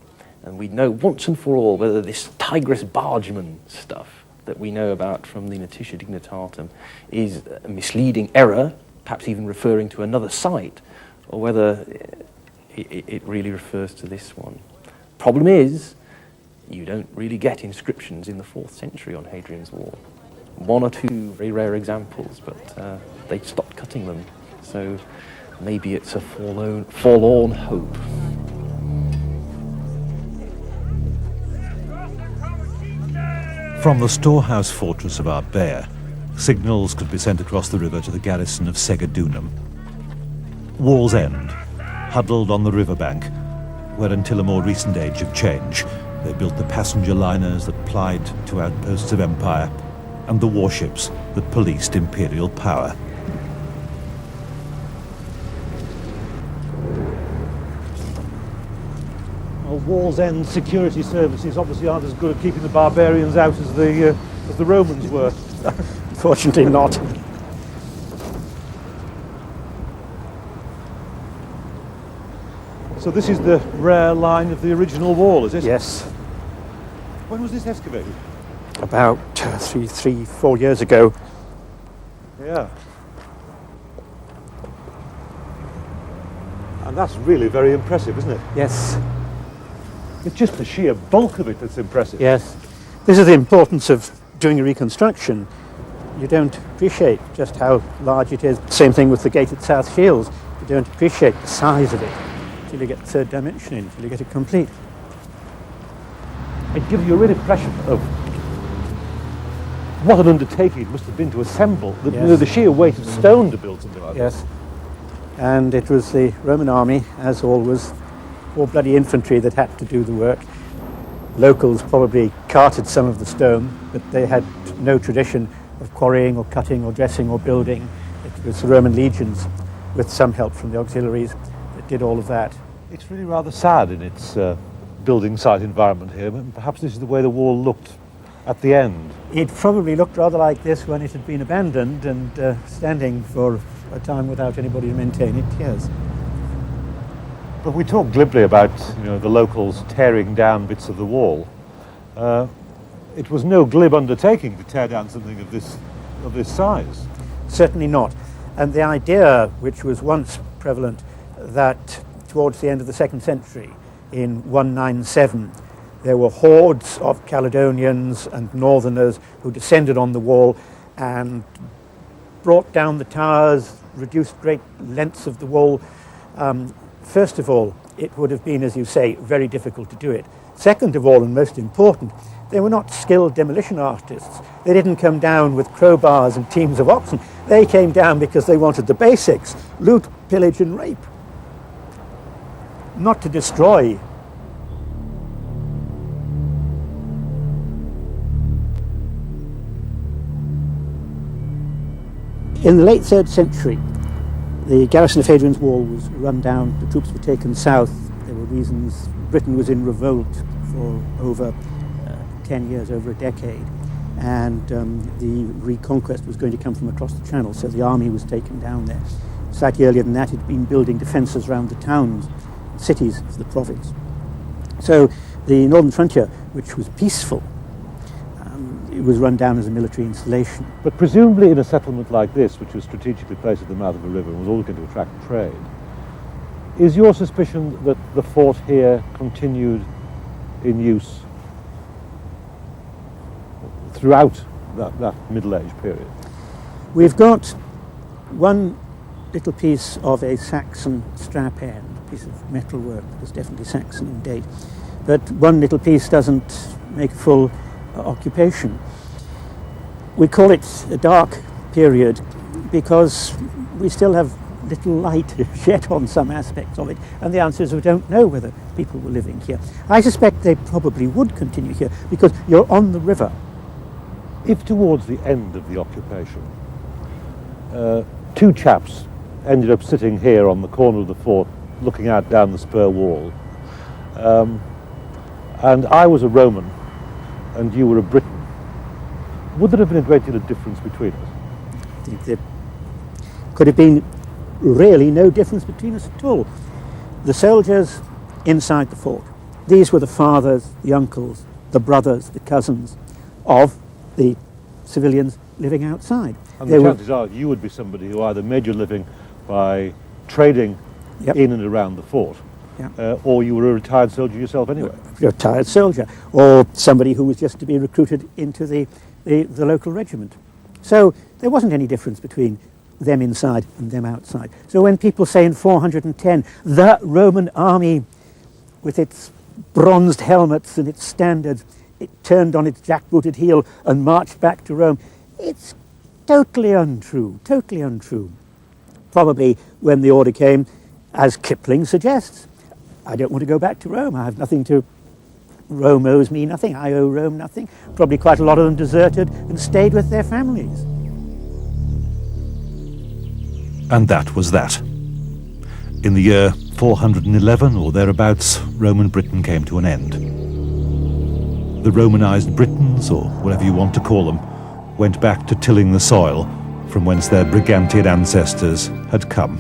And we'd know once and for all whether this Tigris bargeman stuff that we know about from the Notitia Dignitatum is a misleading error, perhaps even referring to another site, or whether it really refers to this one. Problem is, you don't really get inscriptions in the 4th century on Hadrian's Wall. One or two very rare examples, but they stopped cutting them. So maybe it's a forlorn hope. From the storehouse fortress of Arbea, signals could be sent across the river to the garrison of Segedunum. Wall's End, huddled on the riverbank, where until a more recent age of change, they built the passenger liners that plied to outposts of empire and the warships that policed imperial power. Well, Wall's End security services obviously aren't as good at keeping the barbarians out as the Romans were. Fortunately not. So this is the rare line of the original wall, is it? Yes. When was this excavated? About 4 years ago. Yeah. And that's really very impressive, isn't it? Yes. It's just the sheer bulk of it that's impressive. Yes. This is the importance of doing a reconstruction. You don't appreciate just how large it is. Same thing with the gate at South Shields. You don't appreciate the size of it until you get the third dimension in, until you get it complete. It gives you a real impression of what an undertaking it must have been to assemble the sheer weight of stone to build something like Yes. And it was the Roman army, as always, or bloody infantry that had to do the work. Locals probably carted some of the stone, but they had no tradition of quarrying or cutting or dressing or building. It was the Roman legions, with some help from the auxiliaries, that did all of that. It's really rather sad in its building site environment here, but perhaps this is the way the wall looked at the end. It probably looked rather like this when it had been abandoned and standing for a time without anybody to maintain it, yes. But we talk glibly about the locals tearing down bits of the wall. It was no glib undertaking to tear down something of this size. Certainly not. And the idea, which was once prevalent, that towards the end of the 2nd century, in 197, there were hordes of Caledonians and Northerners who descended on the wall and brought down the towers, reduced great lengths of the wall. First of all, it would have been, as you say, very difficult to do it. Second of all, and most important, they were not skilled demolition artists. They didn't come down with crowbars and teams of oxen. They came down because they wanted the basics: loot, pillage and rape. Not to destroy. In the late 3rd century, the garrison of Hadrian's Wall was run down, the troops were taken south. There were reasons. Britain was in revolt for over 10 years, over a decade, and the reconquest was going to come from across the Channel, so the army was taken down there. Slightly earlier than that, it had been building defences around the towns, cities of the province. So the northern frontier, which was peaceful, it was run down as a military installation. But presumably in a settlement like this, which was strategically placed at the mouth of a river and was always going to attract trade, is your suspicion that the fort here continued in use throughout that Middle Age period? We've got one little piece of a Saxon strap end, a piece of metalwork that was definitely Saxon in date, but one little piece doesn't make full occupation. We call it a dark period because we still have little light yet on some aspects of it, and the answer is we don't know whether people were living here. I suspect they probably would continue here because you're on the river. If towards the end of the occupation, two chaps ended up sitting here on the corner of the fort looking out down the spur wall, and I was a Roman and you were a Briton, would there have been a great deal of difference between us? I think there could have been really no difference between us at all. The soldiers inside the fort, these were the fathers, the uncles, the brothers, the cousins of the civilians living outside. And the chances are you would be somebody who either made your living by trading in and around the fort, or you were a retired soldier yourself anyway. A retired soldier, or somebody who was just to be recruited into the local regiment. So there wasn't any difference between them inside and them outside. So when people say in 410, the Roman army with its bronzed helmets and its standards, it turned on its jackbooted heel and marched back to Rome, it's totally untrue, totally untrue. Probably when the order came, as Kipling suggests, I don't want to go back to Rome, I have nothing to, Rome owes me nothing, I owe Rome nothing. Probably quite a lot of them deserted and stayed with their families. And that was that. In the year 411 or thereabouts, Roman Britain came to an end. The Romanized Britons, or whatever you want to call them, went back to tilling the soil from whence their Brigantian ancestors had come.